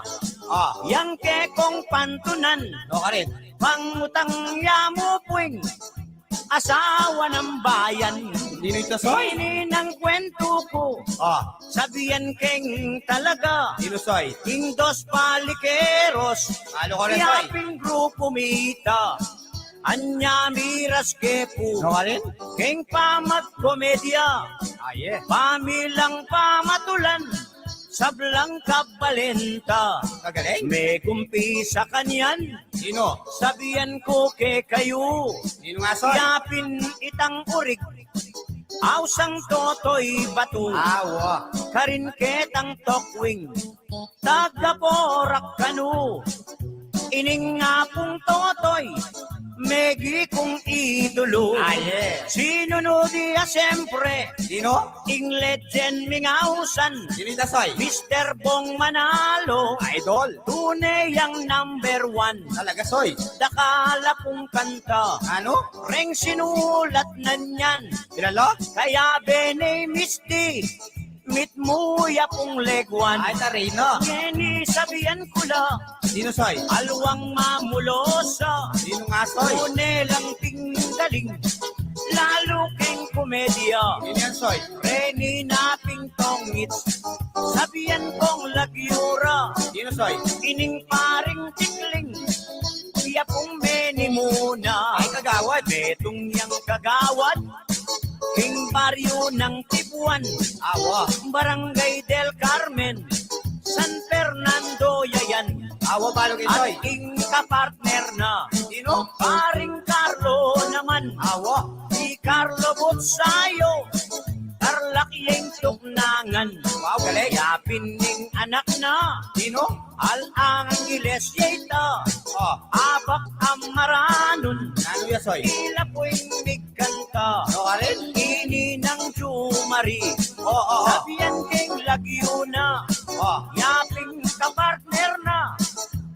Ah, yang kekong pantunan, no ka rin. pangutang yamo puwing, asawa ng bayan. Dino ito, soy! Ini ng kwento ko, Ah, sabihan keng talaga, Dino, soy! ing dos palikeros, Ano ka rin, soy? yaping grupo mita, anya miras kepu, No ka rin? keng pamagkomedya, Ah, yeah. pamilang pamatulan, sablang kabalenta, Kagaling? may kumpi sa kanyan, Dino? sabihan ko ke kayo, Dino nga, soy! yapin itang urik, ausang totoy bato, Awo! karin ketang tokwing, tagaporak kanu, ining nga pong totoy, megi kong idolo. Ah, yeah. Sinunod iya siyempre, Dino? ing legend mingausan, Dino ito, soy! Mr. Bong Manalo, Idol! tunay ang number one, Talaga, soy! dakala kong kanta, Ano? reng sinulat na niyan, Kilala? kaya bene misti, mit mo ya pong legwan, Ay, tarino! ngeni sabihan ko la, Dino, soy! alwang mamulosa, Dino nga, soy! une lang tinggaling, lalo keng komedya, Dino yan, soy! reni naping tongits, sabihan kong lagyura, Dino, soy! ining paring tikling, iya pong meni muna, Ay, kagawad! betong yang kagawad, king baryo ng Tibuan, Awo! Barangay del Carmen, San Fernando yayan, Awo, balog at soy! king kapartner na, Dino? paring Carlo naman, Awo! si Carlo Butsayo, Tarlac yung tuknangan, Wow, galing! yapin ning anak na, Dino? Al Angeles yata, Oh, abak amaranon, ano yan, soy? tila po'y migkanta, No ka rin? ini ng Jumari, Oh. sabihan keng lagyo na, Oh. yaping kapartner na,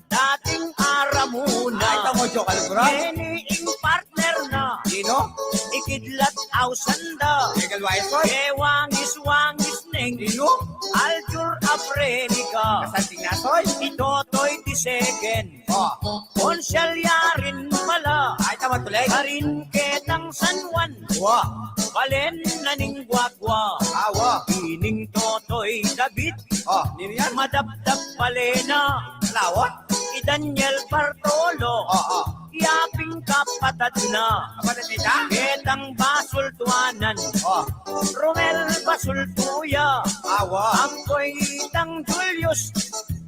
dating aramuna, Ay, tamo, joke, alubra? ini ing partner na, Dino? ikidlat ausanda, Legal wise, soy? kewangis-wangis neng, Dino? aljur afrenika, Kasanting na, soy? itotoy di second, Oh. konsyalyarin pala, Ay, tama, tuloy! karin ketang San Juan, Wow! balen na ning gwagwa, Awo! ining totoy David, Oh, Dino yan? madapdap palena, Lawot? i Daniel Bartolo, Oh. yaping kapatad na, Kapatid nita? ketang basultuanan, Oh. Romel Basultuya, Awo! angkoy itang Julius,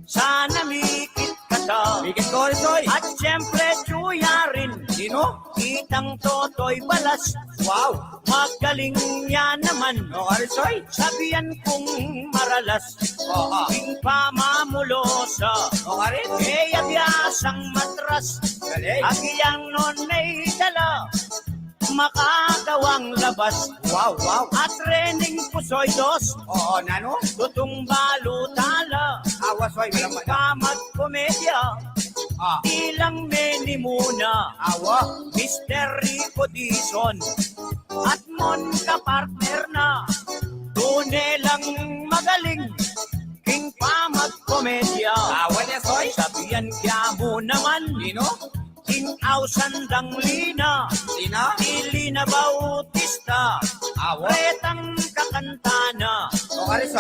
sana mikit ka ta, Bigit ko rin, soy! at syempre Juya rin, Dino? itang totoy balas, Wow! magaling niya naman, No ka rin, soy? sabihan kong maralas, Oh. ing pamamulosa, No ka rin? kaya biyasang matras, Galing! agiyang nun may dala, makagawang labas, Wow! at rening pusoy dos, Oo, nano? tutong balutala, Awa, soy! Walang pamagkomedya, ilang meni muna. Mr. Rico Dizon at Mon ka-partner na. Tune lang magaling, king pa magkomedya. Sabihan kya mo naman, king Ausandang Lina. Ilina Bautista, retang kakantana.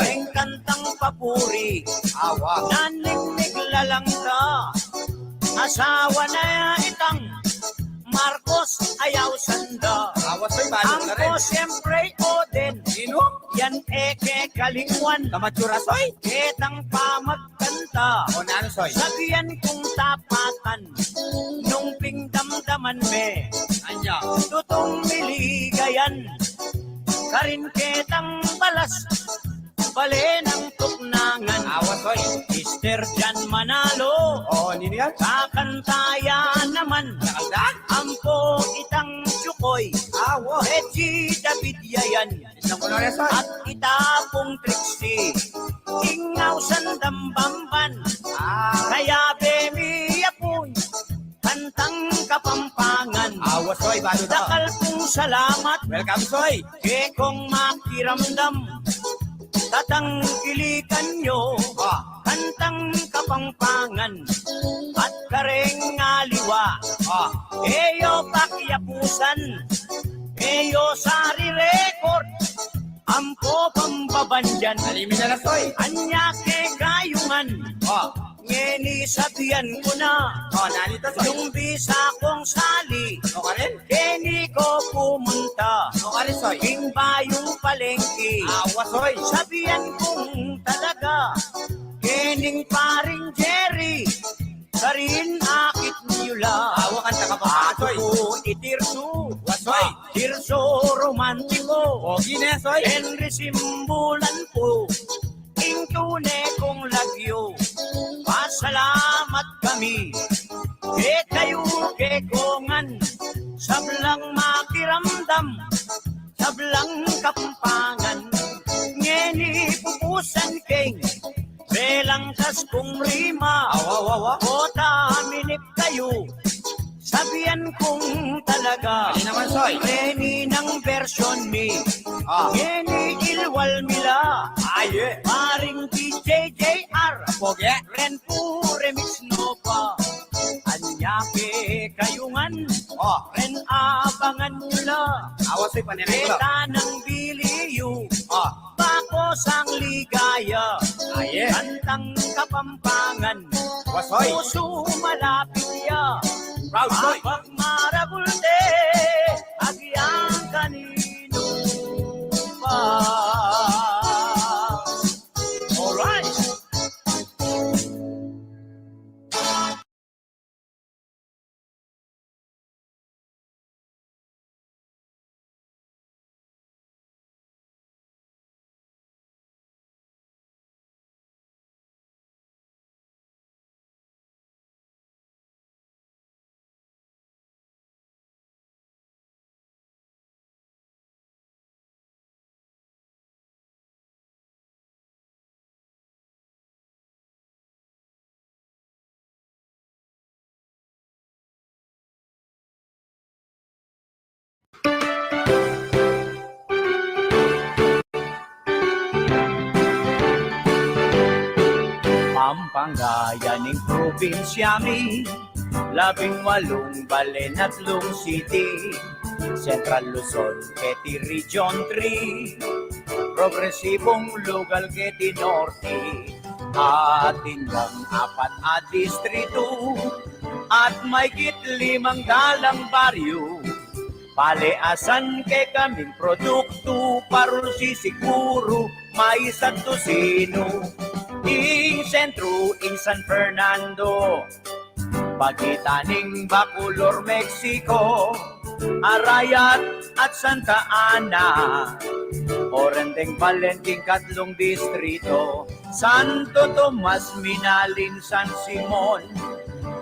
King kantang papuri, nanignig lalang ka. Asawa na itang Marcos ayaw sanda. Angko siyempre Oden, yan eke kalingwan. Ketang pa magkanta, sabihan kong tapatan. Nung pingdamdaman me, tutong miligayan. Karin ketang balas, bale ng tuknangan. Mr. Jan Manalo, kakantayan naman. Ampo itang Chukoy, Reggie David Yayan. At itapong Trixie, Ingaw Sandambamban. Kaya Bemi Yapon, kantang Kapampangan. Dakal pong salamat, kekong makiramdam. Tatangkilikan nyo, kantang Kapampangan. At kareng aliwa, eyo pakyapusan, eyo sari record. Ampo pambabandyan, anya ke kayungan. Ngeni sabihan ko na, yung bisa kong sali, keni ko pumunta. King bayong palengke, sabihan kong talaga, kening paring Jerry, karin akit niyula. Ako itirso, tirso romantiko, Henry simbulan po, ing tune kong lagyo. Pasalamat kami, kayo kekongan, sablang makiramdam, sablang Kapampangan. Ngeni pupusan king, belang tas kong rima, kota minip kayo, sabihan kong talaga. Reni ng version ni, ngeni ilwal mila, paring DJ JR, ren po remix no pa. Anya ke kayungan, ren abangan nila. Kita ng biliyu, bako sang ligaya. Kantang Kapampangan, puso malapit ya. Pag marabulte, agyang kanino pa. Alright. Pampanga ning probinsya mi, 18 Balenatloong City, Central Luzon, Keti Region 3, progresibong lugal Keti Norte, atin lang 4 distrito, at may 5 baryo. Paleasan kay kaming produkto, parol sisiguro, may isang dosino. Ing sentro, ing San Fernando, Pagitaning Bacolor, Mexico, Arayat at Santa Ana, Orenteng, Valentin, 3 distrito, Santo Tomas, Minalin, San Simon,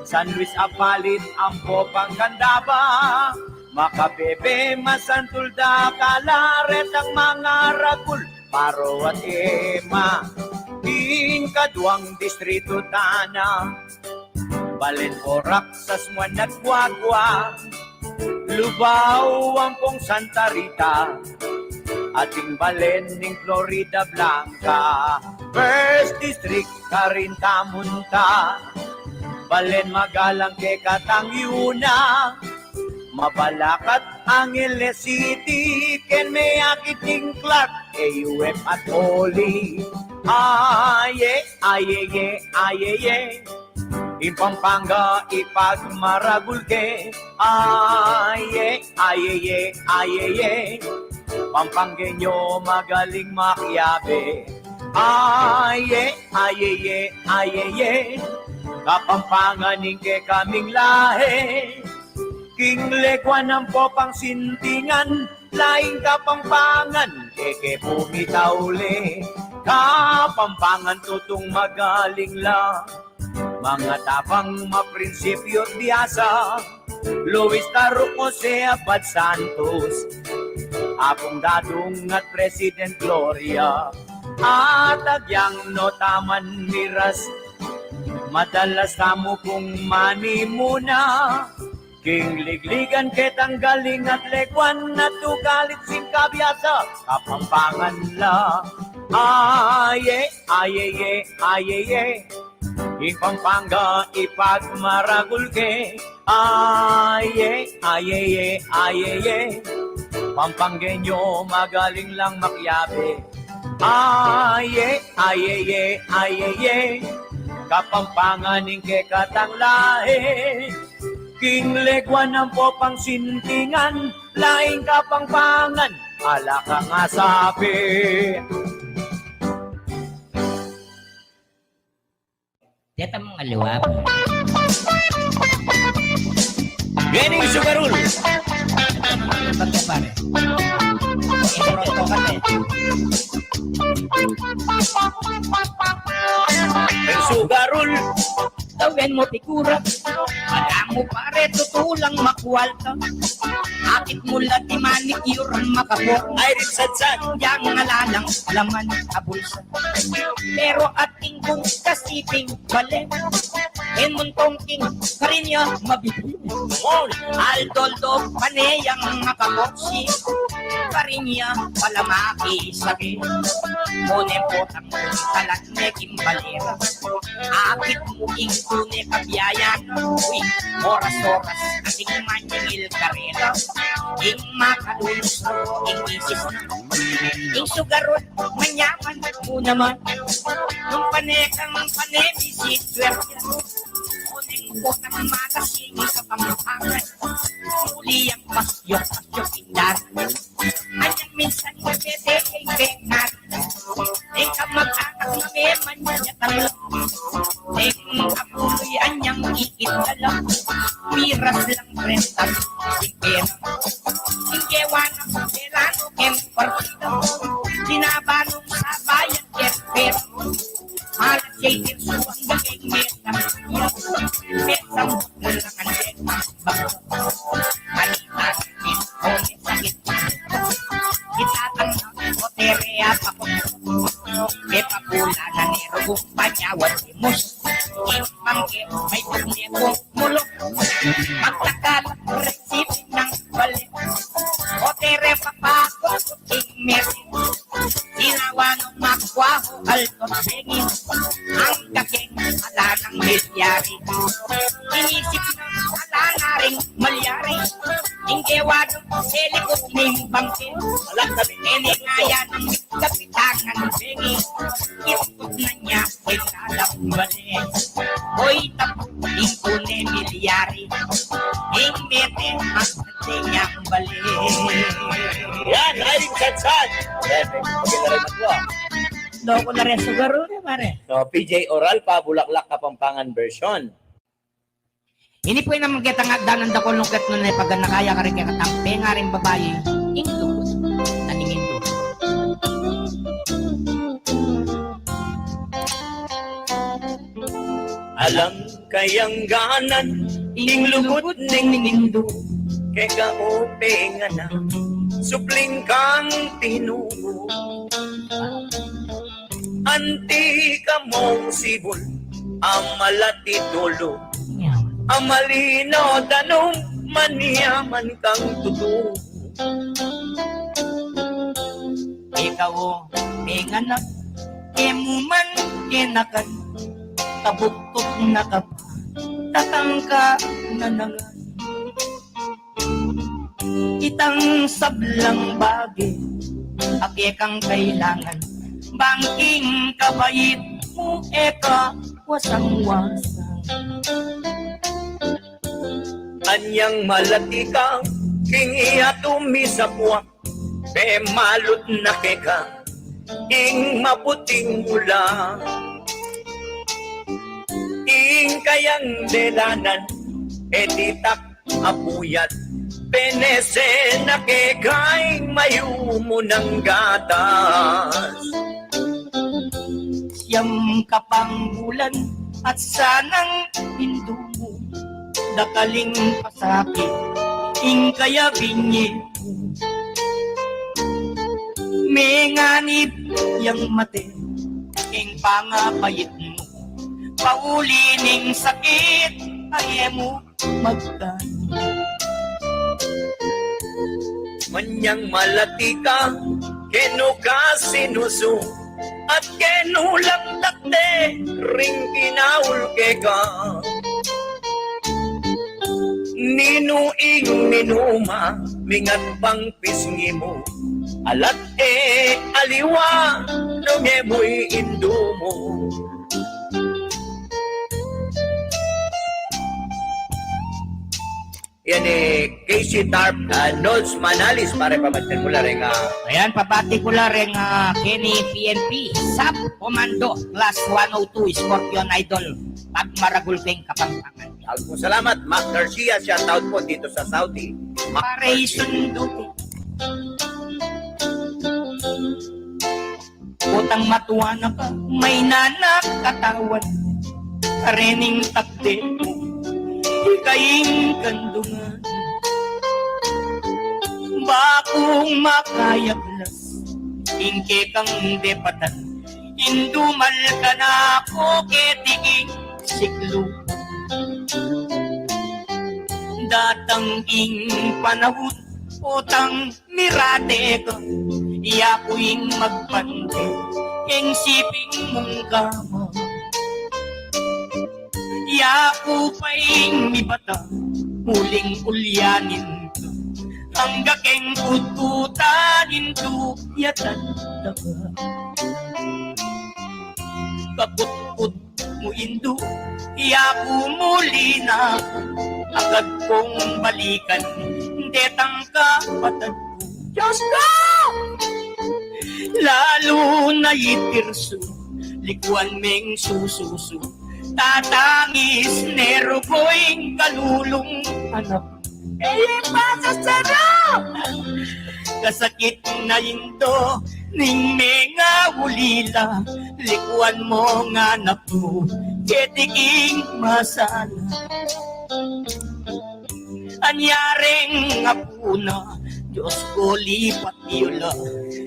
San Luis Apalit, Ampo, Pangandaba, Makabebe, Masantulda, Calaret, ang mga Ragul, Paro at Ema, Ing 2 distrito, Tana, Balen Borak sa smuan nagwagwa, Lubao ang pong Santa Rita, ating balen ning Florida Blanca. First District Carinta Munta, Balen Magalang ke Katangyuna, Mabalakat Angeles City, ken may akiting Clark, AUF at Oli. Aye, aye, aye, Ipampanga, ipagmaragulke, aye, aye, aye, Pampanggenyo magaling makiyabe, aye, aye, aye, Kapampanganing ke kaming lahe, King Legwan ang popang sintingan, laing Kapampangan, keke pumitauli, Kapampangan tutong magaling lang, mga tapang maprinsipyo diasa, Luis Taruk Jose Abad Santos, Apong Dadong at President Gloria, at agyang notaman miras, madalas kamo kung mani muna, King Ligligan ketang galing at Legwan na tugalit sin kabyasa, Kapampangan la, aye, aye, aye, Ipampanga, ipagmaragulke, aye, aye, aye, Pampanggenyo magaling lang makyabe, aye, aye, aye, Kapampanganing ke katanglahe, King Legwan ang popang sintingan, laing Kapampangan, ala ka nga sabi. Dito mga luwap. Gening Sugarul. Bagay pare. Iproto ka eh. Ang Sugarul. Tawin mo tikura. Alam mo pare, tutulang makwalta. Akit mula di manicure makapok. Iris Sadsan. Yang ngalalang laman abulsa. Pero ating kong kasiping balen. Enmuntong king karinya mabibig. Mol. Aldoldo paneyang makaboksi. Karinya palamaki sabi. Kunin po ang talat ne kimbalera. Akit mo king tune kabiyayan. Uy, oras-oras ating manyangil karera. Ing makalulusro, ing isis na. Ing sugarot, manyaman mo naman. Nung panekang panebisit, swerya. Kuning po ng magasing sa pamapangan. Muli ang pasyo pindar. Anyang minsan mabete ay bengar. Ing kamag-anak na meman niya talo. Ing apuloy anyang iitala. Miras lang rentas. Ing pera. Ing gewana perano kem partido. Sinabanong sa bayan kem pera. Halat siya'y tirsuang gagay meta. Meta mo lang ang deta. Malita rin o may sakit. Itatang o terea pa ko. Epapula na nero panyawan si Mus. Impangke may pugni ko mulok. Magtakal resipin ng balik. O tere papako ingmerin. Inawanong makwaho alto singin. Ang kaking ala ng milyari. Inisip ng ala na rin malyari. Inggewadong helikop ning bangkin. Alam na binigaya ng kapitangan singin. Itukot na niya ay lalambalik. Hoy tapo ingkune milyari. Ingmete ang niyang balik. Yan, Iris Sadsan. Yan, maganda rin ako. Doko na rin sugaro na pare. No, PJ Oral pa, Bulaklak Kapampangan version. Ini po yung naman kita nga danan da ko nung kat nun ay pag nakaya ka rin kaya katampe nga rin babae. Inglo. Naningin do. Alam kayang ganan, ing lubot ning nindo, kay kaope nga na, supling kang tinubo. Anti ka mong sibol, ang malati dulo, Yan. amalino tanong maniyaman kang tuto. Ikaw may anak, kemuman kinakan, tabuktot na ka pa, tatangka na nangan. Itang sablang bagay, ake kang kailangan, bangking kabait mo eka wasang-wasang. Anyang malati ka, kingiya tumisapwa, pe malot na keka, ing mabuting mula. Ing kayang delanan, etitak apuyat, penese na kekay mayu mo ng gatas. Siyam kapang bulan at sanang hindu mo, dakaling pasakit, ing kaya binye mo. May nganib yang mate, ing pangapayit mo, paulining sakit, ay mo magtan. Manyang malati ka, keno ka sinuso, at keno lang takte, ring kinaul ka. Ninuing minuma, mingat pang pisngi mo, alat aliwa, lungemoy indo mo. Yan Casey Tarp, Nods Manalis, pare pamagtagmula rin Ayan, pabati-kular rin Kenny PNP, Sub Commando, Class 102, Scorpion Idol, Pagmaragul keng Kapampangan. Salamat, Mac Garcia, shoutout po dito sa Saudi. Pare sunduti. Utang matuwa na ka, may nanak katawan, karening takde mo, ikaying kandungan. Bakong makayablas, ingke kang depatan, indumal ka na ako ketiging siklo. Datang ing panahon, utang mirate ka, iyakuing magpante, ing siping mong kama. Iyaku pa'ing mibata, muling ulyanin ka, hangga keng pututanin to, yatan daga. Kaput-put mo indo, iyaku muli na, agad kong balikan, detang kapatid ko. Diyos ko! Lalo na itirso, likuan meng sususo, tatangis nero ko'ing kalulong anak. Pasa sarap! Kasakit na indo, ning mga ulila, likuan mo nga anak mo, ketiking masana. Anyaring apuna, Diyos ko lipat yula,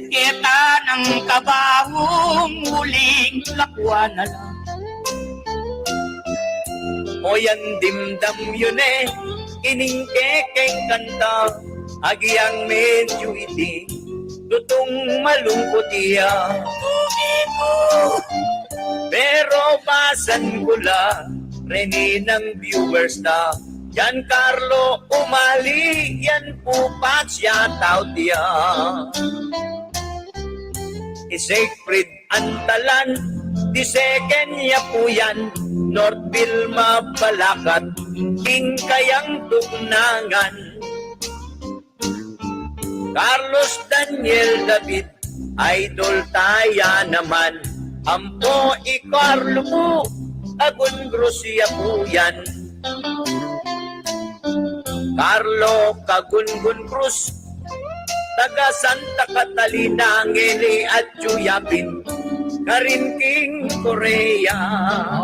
kita ng kabahong muling lakwa na lang. O yan dimdam yun iningkekeng kanta, agiyang medyo iti, tutong malungkot iya. Tumimo! Pero basan ko lang, reni ng viewers na, Giancarlo Umali, yan po shoutout ya. Siegfried Antalan, di second ya po yan, Northville Mabalakat, king kayang tugnangan. Carlos Daniel David, idol taya naman, ampo ikarlo mo, agun grosya po yan. Carlo Kagungun Cruz, taga Santa Catalina, Ngeli at Chuyapin, Karinking Korea.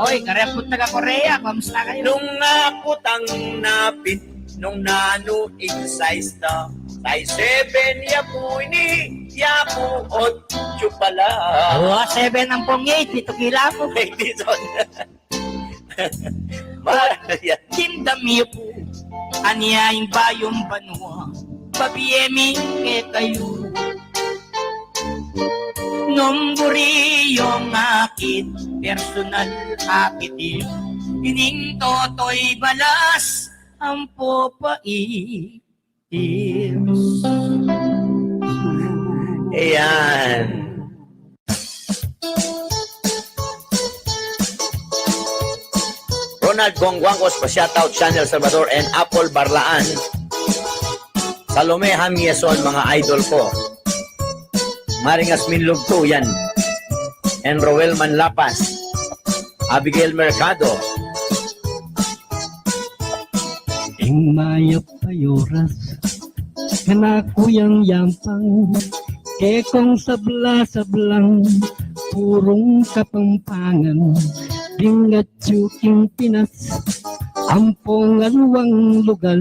Oy, karepot taga Korea, kamusta kayo? Nung nakutang napit, nung nano size na, size 7 yapu ini, yapu 8 pala. Oh, 7 ang pong 8, dito kila po. Edison. Yan. Tindami po, anyaing bayong banwa, babiemi ke kayo. Numburi yung akit, personal akit yun. Ining toto'y balas, ang popait. Ayan. Ronald Gongguangos, pa-shoutout Channel Salvador and Apple Barlaan. Salome Hamieson, mga idol ko. Maringas Minlog 2, yan. And Roel Manlapas. Abigail Mercado. Ing mayap payoras, kanakuyang yampang, kekong sabla-sablang, purong kapampangan, dingat yuking Pinas, ampongan wang lugar,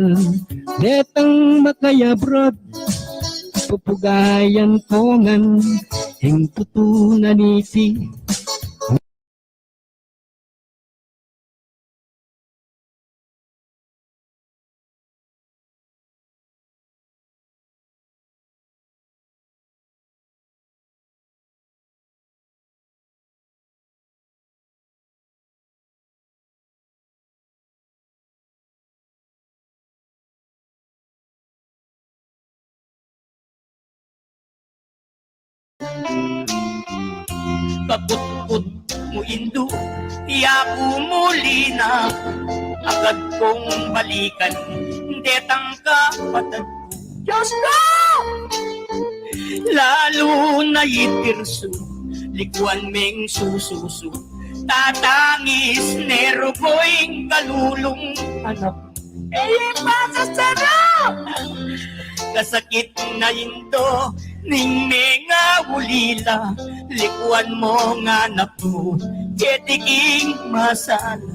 detang makayabrod, pupugayan kongan, ing tutunan iti, Kaput-put mo indo, iyaku muli na, agad kong balikan, detang kapatid ko. Diyos ko! Lalo na itirso, likuan meng sususo, tatangis nero ko'y kalulong anak. Pasasarap! Kasakit na indo, ning mga ulila, likuan mo nga na po, ketiking masala.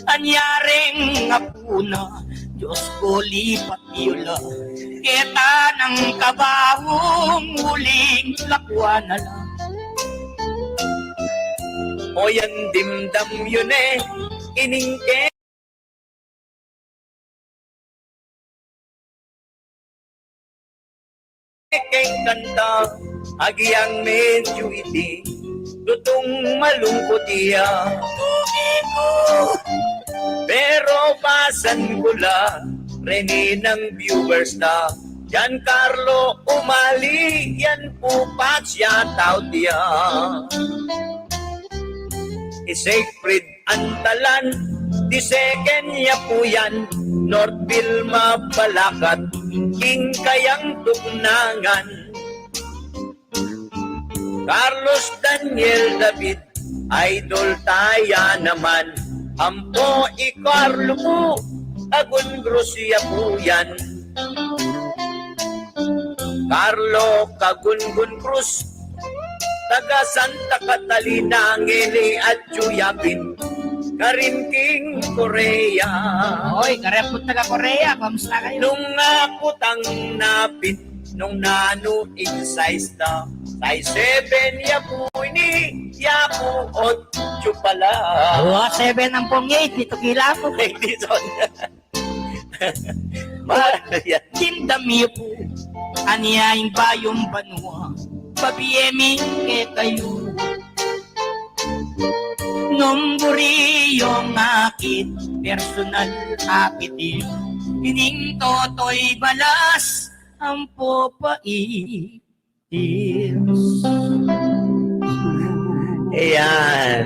Anyaring nga po na, Diyos ko lipat yula, kita ng kabahong huling lakwa na lang. O yan dimdam yun eh, iningke. Keng kanta, agiang medyo iti, lutong malungkot iya. Pero pasan ko la, Rene ng viewers na, Giancarlo Umali, yan po pa-shoutout dia. Sacred Antalan, di second ya po yan, Northville Mabalakat, King Kayang Tugnangan, Carlos Daniel David, Idol Taya naman, Ampo Icarlo po, Agun Grosya po yan. Carlo Kagungun Cruz, taga Santa Catalina, Ngeli at Chuyapin, Karinking Korea. Hoy, karepot taga Korea, kamusta kayo? Nung nakutang napit, nung nanuing size na, size 7 yapu ini, yapu 8 pala. Oh, 7 ang pong-8, dito kila po. Edison. Yan. Tindami po, anyaing bayong banwa, babiemi ke kayo. Numburi yung akit, personal akit yun. Ining toto'y balas, ang popait. Ayan.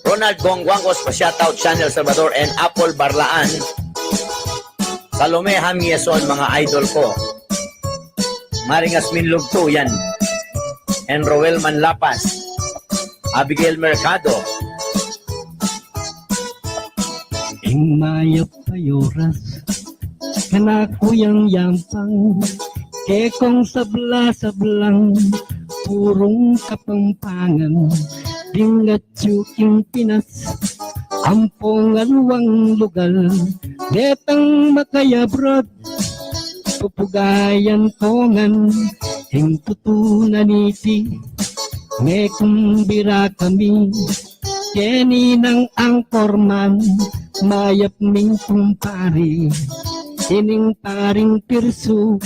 Ronald Gongguangos, pa-shoutout Channel Salvador and Apple Barlaan. Salome Hamieson, mga idol ko. Maringas Minlog 2, yan. And Roel Manlapas. Abigail Mercado. ing mayap payoras, kanakuyang yampang, kekong sabla-sablang, purong kapampangan, dingat yuking Pinas, ampongan wang lugar, detang makayabrod, pupugayan kongan, hing tutunan iti, may kumbira kami, keni ng angkorman, mayap ming kumpari, ining paring pirso,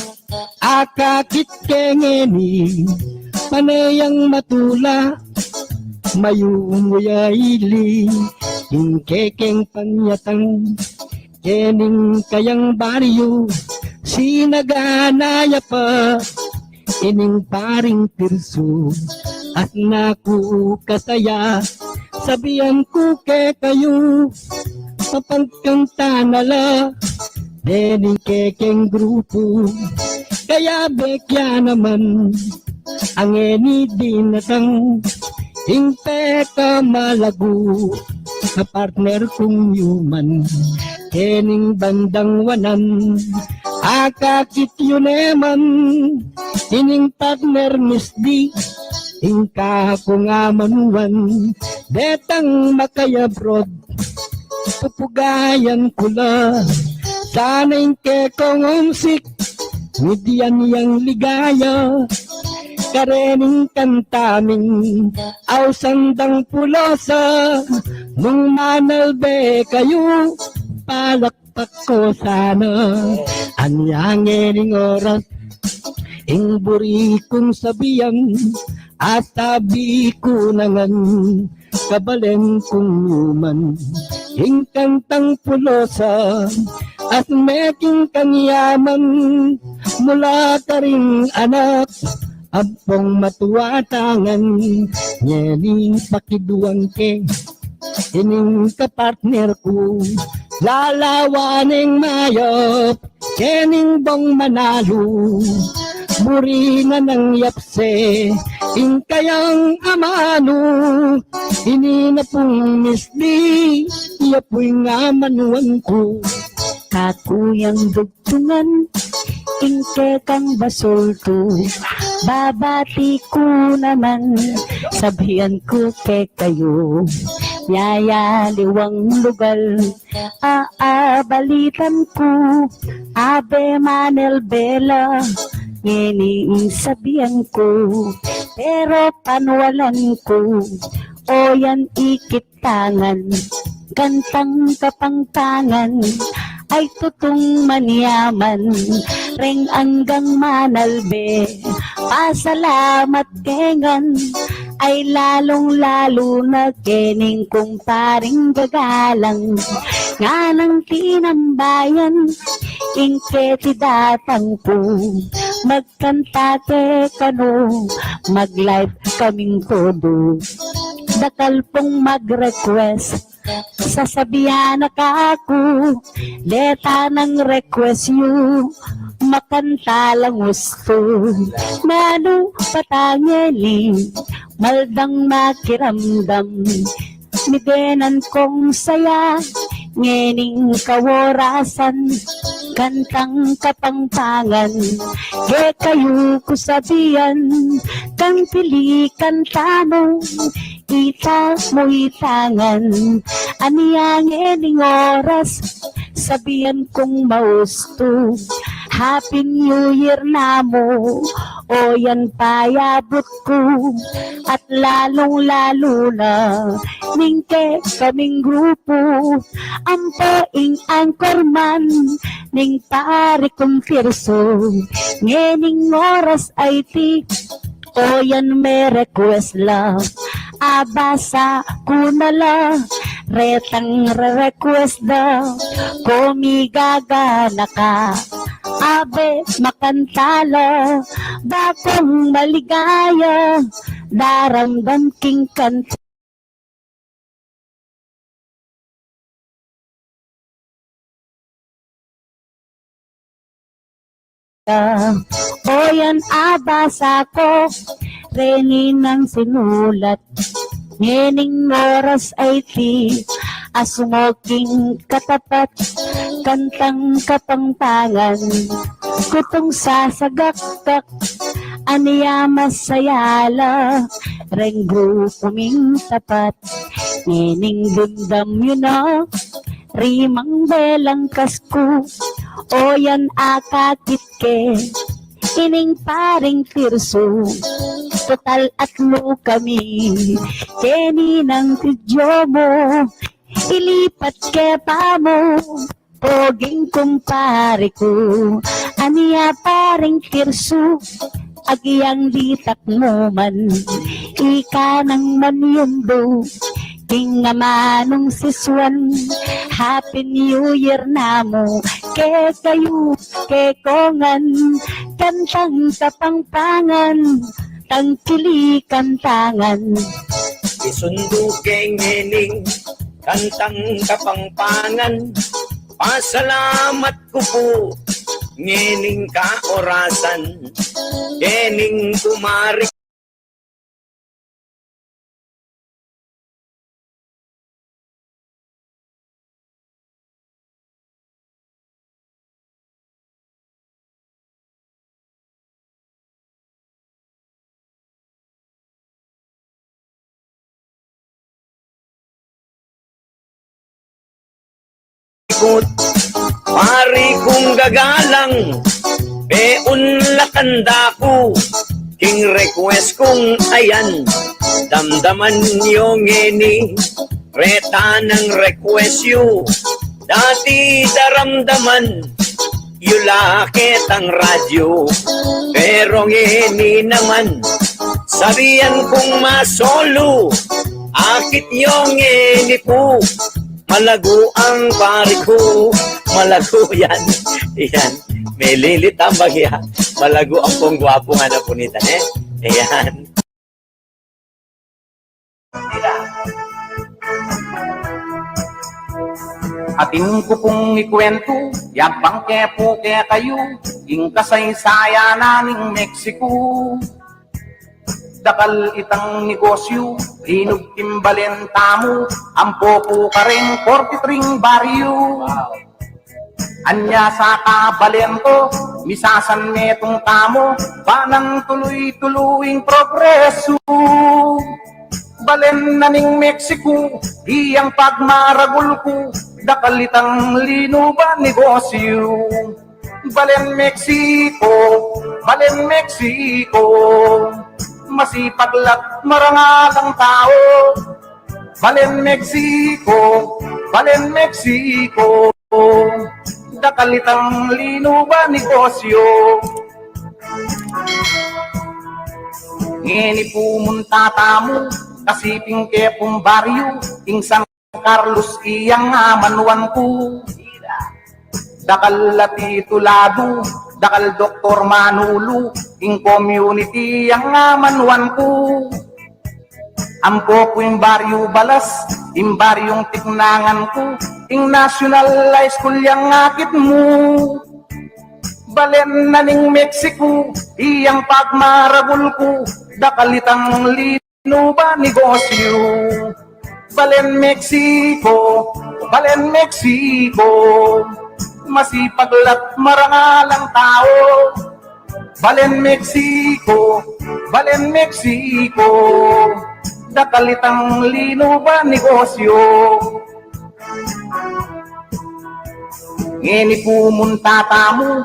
akakit kengeni, panayang matula, mayumuyaili, yung kekeng panyatang, kening kayang baryo, sinaganaya pa, ining paring pirso, at naku kasaya, sabihan ko ke kayo, mapagkanta nala, dening kekeng grupo, kaya bekya naman, ang eni dinatang, hingpe ka malago, na partner kong human, kening bandang wanan, akakit yun eman, ining partner misdi, ingka ko nga manuan, betang makayabrod, pupugayan kula, sana'y kekong umsik, midian yang ligaya, karening kantaming, aw sandang pulosa, nung manalbe kayo, palakpak ko sana, anyangening oras, ing buri kong sabihan, at tabi ko nangan, kabalen kong human, ing kantang pulosa, at meking kanyaman, mula ka ring anak, abong matuwatangan, nyeling pakiduang ke, ining kapartner ko, lalawaning mayop, kening bong manalo, buri na ng yapse, ing kayang amano, ini na pong misdi, yapoy nga manuan ko. Kakuyang dugtungan, ingke kang basulto, babati ko naman, sabihan ko ke kayo, yaya liwang lugal, balitan ko, abe manel bela, ngini sabihan ko, pero panwalan ko, o yan ikitangan, kantang kapangtangan, ay tutong manyaman, reng anggang manalbe, pasalamat kengan, ay lalong-lalo na kening kung paring gagalang, nga ng tinambayan, ingke ti datang po, magkantate kano, mag-live kaming todo, dakal pong mag-request, sasabihan na ka ako, leta ng request nyo, makanta lang gusto, nano patangeli, maldang makiramdam, midenan kong saya, ngening kaworasan, kantang kapangpangan, ke kayo ko sabihan, kang pili kantano, ita mo itangan, aniyang ening oras, sabihan kong mausto, Happy New Year na mo, o yan payabot ko, at lalong-lalo na, ningke kaming grupo, ang paing anchorman, ning pari kong pirso, ngening oras ay ti, o yan may request la, abasa ko na la, retang request da, kumigagana ka, abe makantala, bakong maligaya, daramdam king kanta. O yan abasa ko, reni ng sinulat, ngening oras ay ti, asumoging katapat, kantang kapangpangan, kutong sasagaktak, aniya masayala, renggo kuming tapat, ngening dundam yun na, rimang belang kasko, o yan akakit ke, ining paring tirso, total at lo kami, keni ng tidyo mo, ilipat ke pa mo, poging kumpare ko, aniya paring tirso, agiyang litak mo man, ika nang manyundo, king nga manong siswan, Happy New Year na mo, ke kayo, ke kongan, kantang kapangpangan, tangkili kantangan. Isundo kay ngening, kantang kapangpangan, pasalamat ko po, ngening ka orasan, ngening kumari. Pari kong gagalang, peun lakanda ko, king request kong ayan, damdaman niyo ngeni, reta ng request yu, dati daramdaman, yulakit ang radyo, pero ngeni naman, sabihan kong masolo, akit yung ngeni po, malago ang pari ko, malago yan. Yan, may lilit ang bagya. Malago ang pong gwapo nga na punitan eh. Ayan. Atin ko pong ikwento, yabang kepo ke kayo, ing kasaysaya naning Mexico. Dakal itang negosyo, linog timbalin tamo, ampo po ka rin 43 baryo. Anya sa kabalento, misasan metong tamo, panang tuloy-tuloying progreso. Balen na ning Mexico, iyang pagmaragul ko, dakal itang linuban negosyo. Balen Mexico, Balen Mexico, masipaglat marangalang tao. Balen Mexico, Balen Mexico, dakalitang linuban negosyo. Ngeni pumunta tamo, kasiping kepong baryo, ing San Carlos iyang amanuan ko. Dakal latitulado, dakal Dr. Manulu, ing community ang amanuan ko. Ampo ko yung baryo balas, yung baryong tiknangan ko, ing national high school yung akit mo. Balen na ning Mexico, iyang pagmaragul ko, dakalitang linuban negosyo. Balen Mexico, Balen Mexico, masipaglat marangalang tao. Balen Mexico, Balen Mexico, dakalitang linuban negosyo. Ngeni pumunta tamo,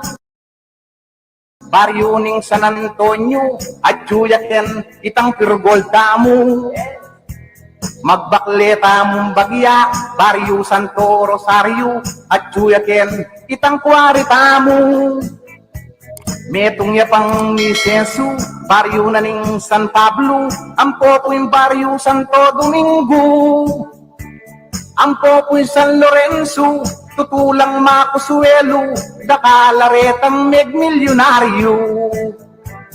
baryo ning San Antonio, at Juyaken, itang pirgol tamo. Magbakleta mong bagya, baryo Santo Rosario, at Juyaken, itang kwarita mo. Metong yapang Nisensu, baryo na ning San Pablo, ampo po yung baryo Santo Domingo. Ampo po yung San Lorenzo, tutulang Macusuelo, dakalaretang megmilyonaryo.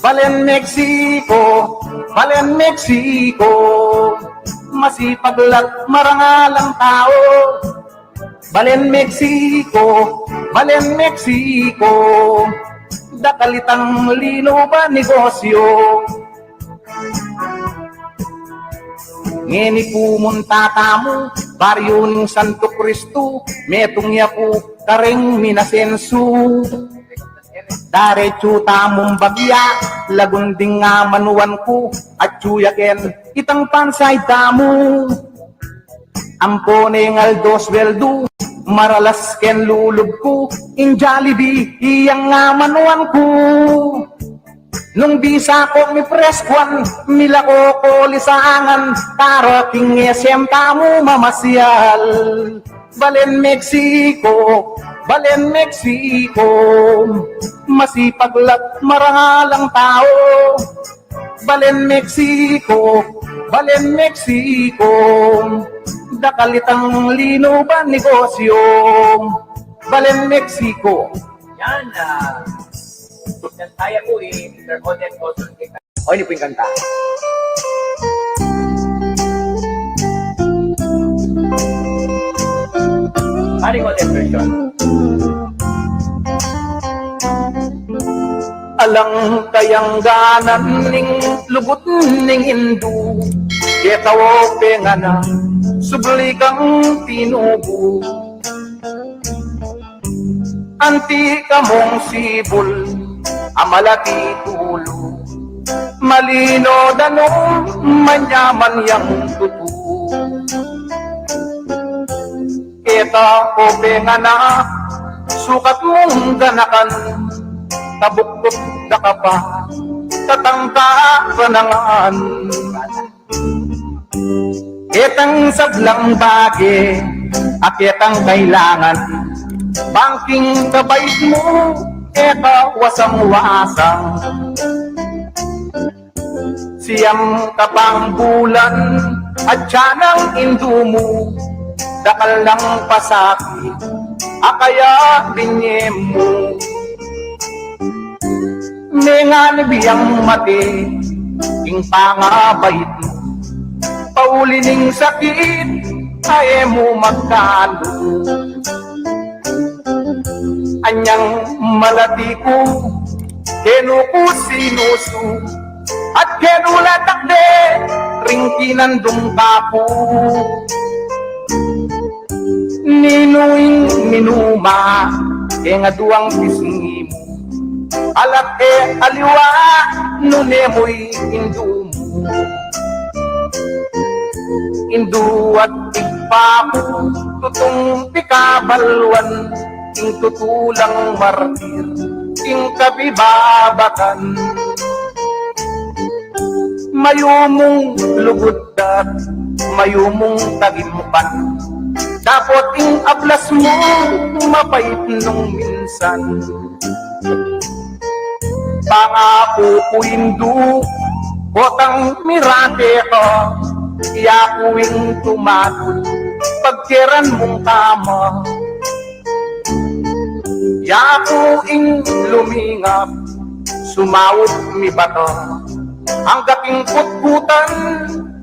Balen Mexico, Balen Mexico, masipaglat marangalang tao. Balen Mexico, Balen Mexico, dakalitang linuban negosyo. Ngeni pumunta tamo, baryo ning Santo Cristo, metong yapo kareng minasensu. Darecho tamong bagya, lagunding nga manuan ko, at Juyaken, itang pansay tamo. Ampo ning Aldos Weldo, Maralas ken lulub ko, in Jollibee, iyang nga manuan ko. Nung bisa ko mi preskwan, mila ko lisangan, para tingesem tamo mamasyal. Balen Mexico, masipaglat marangalang tao. Balen Mexico, dakalitang lino ba negosyo. Balen Mexico. Yan, kaya ko Mr. Odin Boson. O, ini po yung kanta. Paring Odin version. Alang kayang ganan ning lubot ning Hindu, ketawo pengana subli kang tinubo. Anti kamong sibol amalati tulo, malino danong manyaman yang tutu. Kita ko pengana sukat mong ganakan, tabuktot da ka pa, tatangka panangan. Kitang sablang bagi, akitang kailangan, bangking kabait mo, eka wasang-wasang. Siyam kapang bulan, at siyanang indu mo, dakal lang pasakit, akaya binye mo. Nengan biyang mati, ing pangabait mo, paulining sakit, ay mo magkano. Anyang malati ko, kenu ko sinusu, at kenu latakde, ringkinan dungkapo. Ninuing minuma, nga duwang pisngi mo, alat aliwa, nune mo'y indu mo. Indu at igpapo, tutong pikabalwan, ing tutulang martir, ing kabibabakan. Mayumong luguddat, mayumong tagimpan, dapat ing ablas mo, mapait nung minsan. Pangako ko hindu, botang mirate ko, iyakuing tumatol, pagkiran mong tama. Yakuing lumingap, sumawot mi bato, ang gating putputan,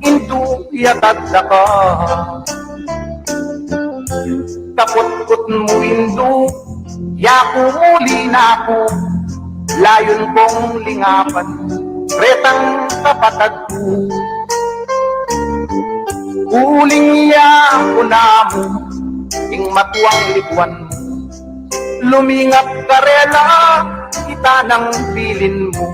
into yatad ka. Kaput-put mo hindu, yaku muli na ako, layon kong lingapan, retang kapatag ko. Uling yaku na mo, ing matuwang likwan mo, lumingap karela, kita ng pilin mo.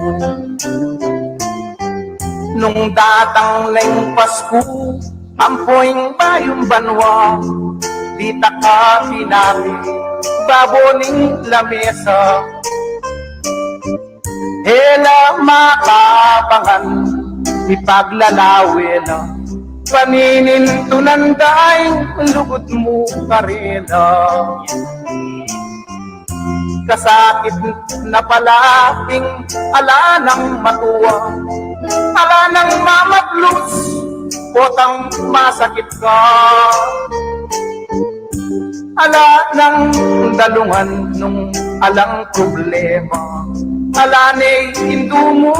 Nung datang na yung Pasko, ampoing bayong banwa, di taka pinami, baboning lamesa. Hela makapangan, ipaglalawela, paninin tunanday, lugod mo karela. Kasakit na palating, ala nang matuwa, ala nang mamaglos, potang masakit ka. Ala nang dalungan nung alang problema, ala na'y hindu mo,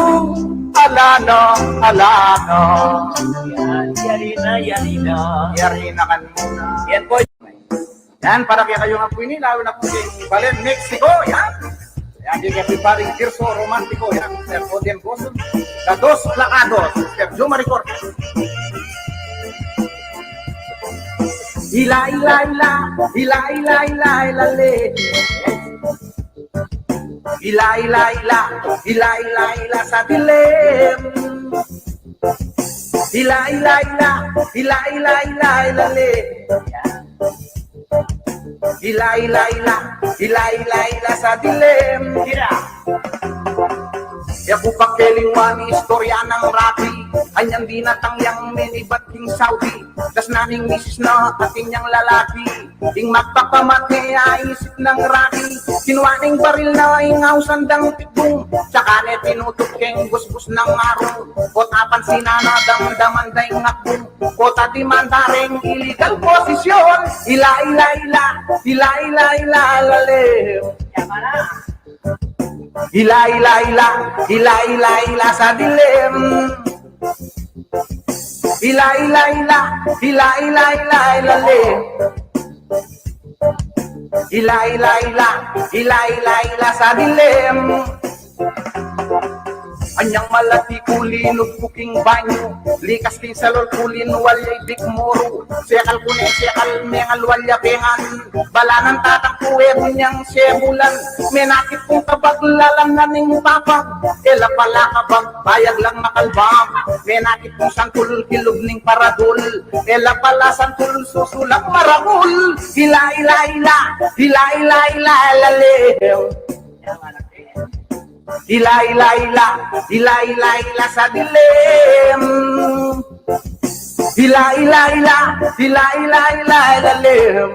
ala na. Yari na kan muna. Yan po. Yan, para kaya kayo nga po ini, lalo na po yung Balen Mexico, yan. Yan, yung kapiparing Tirso Romantiko, yan, Sir Odin Boson, Kados Placados, Sir Juma Record. Ila, le. Ila, sa dilim. Ila, le. Ila, ila, ila, ila, ila, ila sa dilim. Tira! Yaku pakeliwani istorya ng Rocky. Anyang binatang yang minibat king Saudi. Tas naming misis na ating niyang lalaki. Ing magpapamate ay isip ng Rocky. Kinuwaning baril na ingaw sandang pitbong. Tsaka ne tinutok keng gusgus ng araw. Kota pansinana damdaman day ngakbong. Kota dimandaring illegal posisyon. Ila, ila, ila, ila, ila, ila, lalim. Yaman na! Ila, ila, ila, ila, ila, ila sa dilim. Ila, ila, ila, ila, ila, ila, ilalim. Ila, ila, ila, ila, ila, ila sa dilim. Anyang malati kulinog puking banyo. Likas king salol kulin walyay bigmoro. Sekal kunin sekal mengal walya pengan. Balanan tatang kuwe bunyang sebulan. Menakit kong kabaglalang naning papag. Ela pala kabag bayag lang makalbam. Menakit kong santul kilog ning paradol. Ela pala santul susulang marakul. Ila, ila, ila, ila, ila, ila, lalew. Yaman na! Ila, ila, ila, ila, ila, ila sa dilim. Ila, ila, ila, ila, ila, ila, ilalim.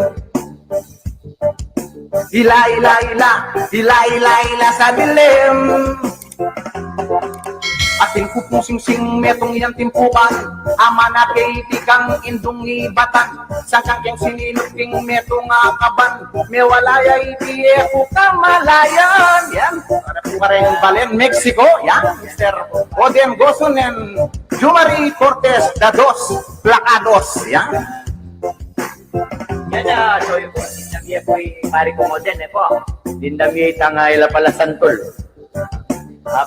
Ila, ila, ila, ila, ila, ila sa dilim. Ating kupong sing-sing metong iyang timpukan. Ama na kay tikang indong ibatan. Sangkang keng sininok king metong akaban. Mewalaya itiye ko kamalayan. Yan. Para po ka rin Balen, Mexico. Yan. Mr. Odem Goson and Jumari Cortez Dados Placados. Yan. Yan na, so yung po, dindamye po yung pari ko modern po. Dindamye itang ila pala santol.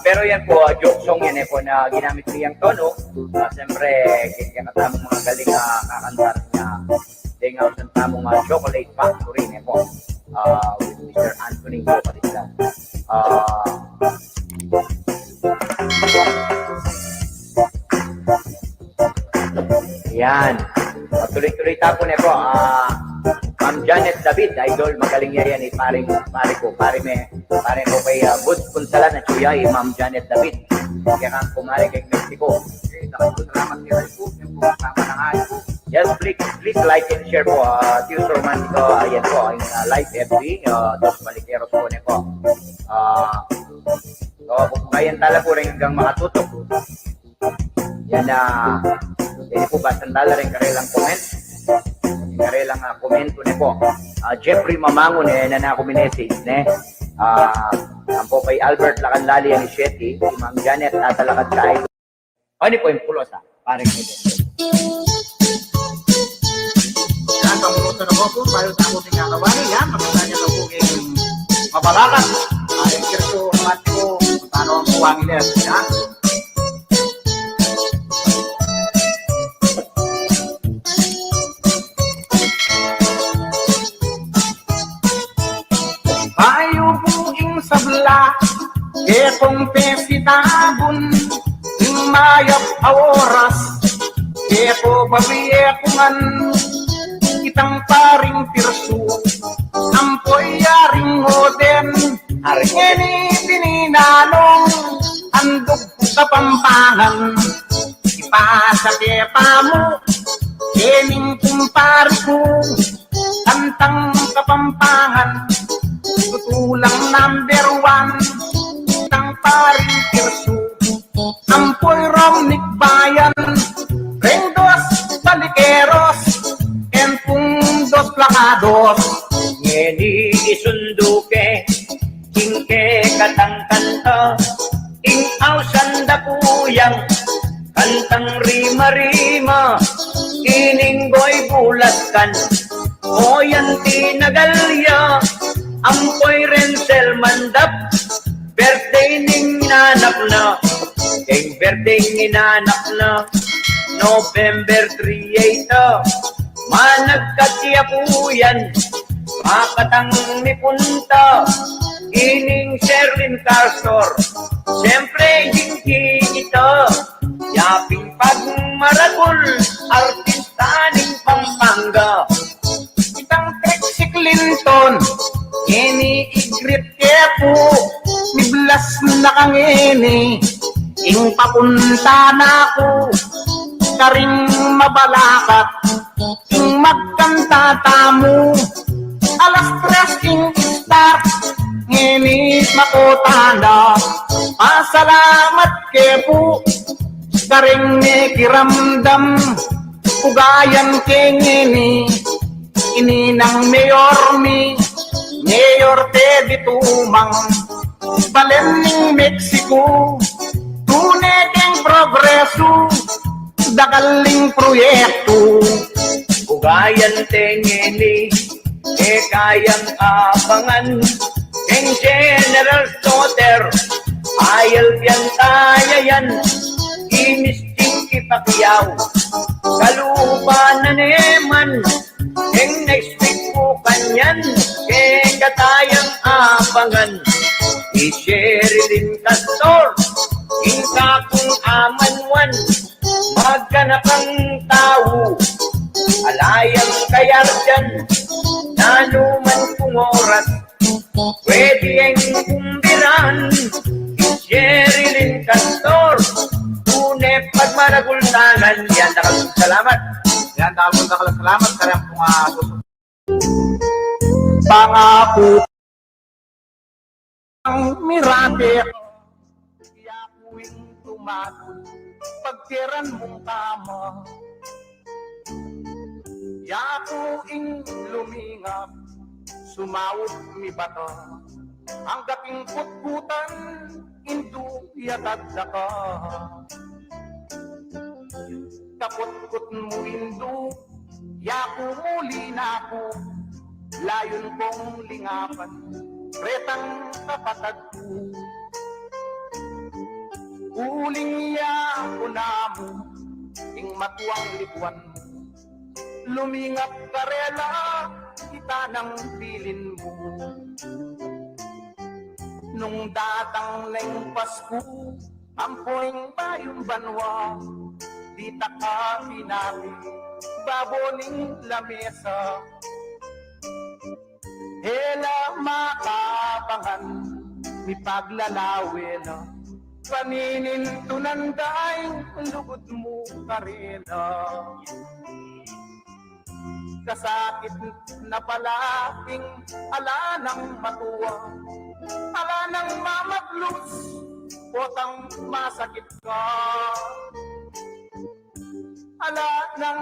Pero yan po, joke song yan po na ginamit niyang tono. Siyempre, kinatamong mga galing na kakantar niya. Tingaw sa tamong Chocolate Factory po. With Mr. Anthony Goparista. Yan. Tuloy-tuloy tapo po. Ma'am Janet David, idol, magaling niya yan pare ko kay Bud Punsala na Chuyay, Ma'am Janet David. Kaya kang kumari kay Mexico. Salamat kay Raiko. Yung po kasama ng ayos. Yes, please like and share po. Tius Romantico, ayan po, ang live FB, Dos Malikeros po niya po. So, kayan tala po rin hanggang makatutok. Yan na, hindi po ba, sandala rin karelang comment. Karelang komento niya po. Jeffrey Mamangon, na na-community, ang po kay Albert Lacanlali, ni Shetty, si Ma'am Janet, tatalakad sa idol. Ano po yung pulos, parang ito. Yan, pamunuto na po po. Payo sa ako ting kakawari. Yan, makita niya na po yung mabalakas. Yung kirko, matiko, paano ang puwangin niya. Yan. Payo buing sabla, kung pesitabon, yung mayap aoras, ko babiye kuman, kitang paring tirsu, ampoy yaring oden, haringeni bininanong, andog sa pampangan, ipasa kepa mo, kening kumpari ko, kantang kapampangan, tutulang number 1, kitang paring tirsu, ampoy romnik bayan, Rendos, Palikeros, and Pundos Placados. Ngeni isunduke, kingke katang kanta, ing ausan da kuyang, kantang rima-rima, ininggoy bulaskan, oyan tinagalya, ampoy rensel mandap, birthday ning nanap na, ing birthday ning nanap na, November 3 ito, managkatya po yan, makatang ni punta, ining Sherlyn Carstor, siyempre hindi ito, yaping pagmaragul, artista ning Pampanga, Itang Trixie Clinton, Luzon, ini igrit kepo, niblas na kang ini, ing papunta na ko, karing mabalakat, ing magkanta tamo, alas 3 ing start, ini makutanda, pasalamat kepo, karing kiramdam, ugayan king ini ng mayor Mayor Teddy Tumang, Balening Mexico, tunay keng progreso, dagaling proyekto. Ugayan tingini, kayang abangan, King General Soter, ayal yan tayo yan, inisting kipakyaw, kalupa na neman, King next week po kanyan, King katayang abangan, i-Sherilyn Castor, King kakong amanwan, magkanakang tao, alayang kayar dyan, nanuman kong oras, pwede ang kumbiran, Sherilyn Castor, tunay pagmaragultanan, yan salamat. Yan, salamat karang pong pangako ang mirate, kaya kuwing tumatol, pagtiran mong tama, yakuing lumingap, sumawot mi bata, ang dating putputan, indu yatagdaka. Kaput-kut mo indu, yaku muli na ako, layon kong lingapan, retang kapatag ko. Uling yaku na mo, ing matuwang likuan mo, lumingap karela, kita ng pilin mo. Nung datang ng Pasko, ampoing bayong banwa, di taka pinami, baboning lamesa. Hela makapangan, mi paglalawela, paninin tunanday, lugod mo karela. Kasakit na palaking, ala ng matuwa, ala ng mamaglus, potang masakit ka. Ala ng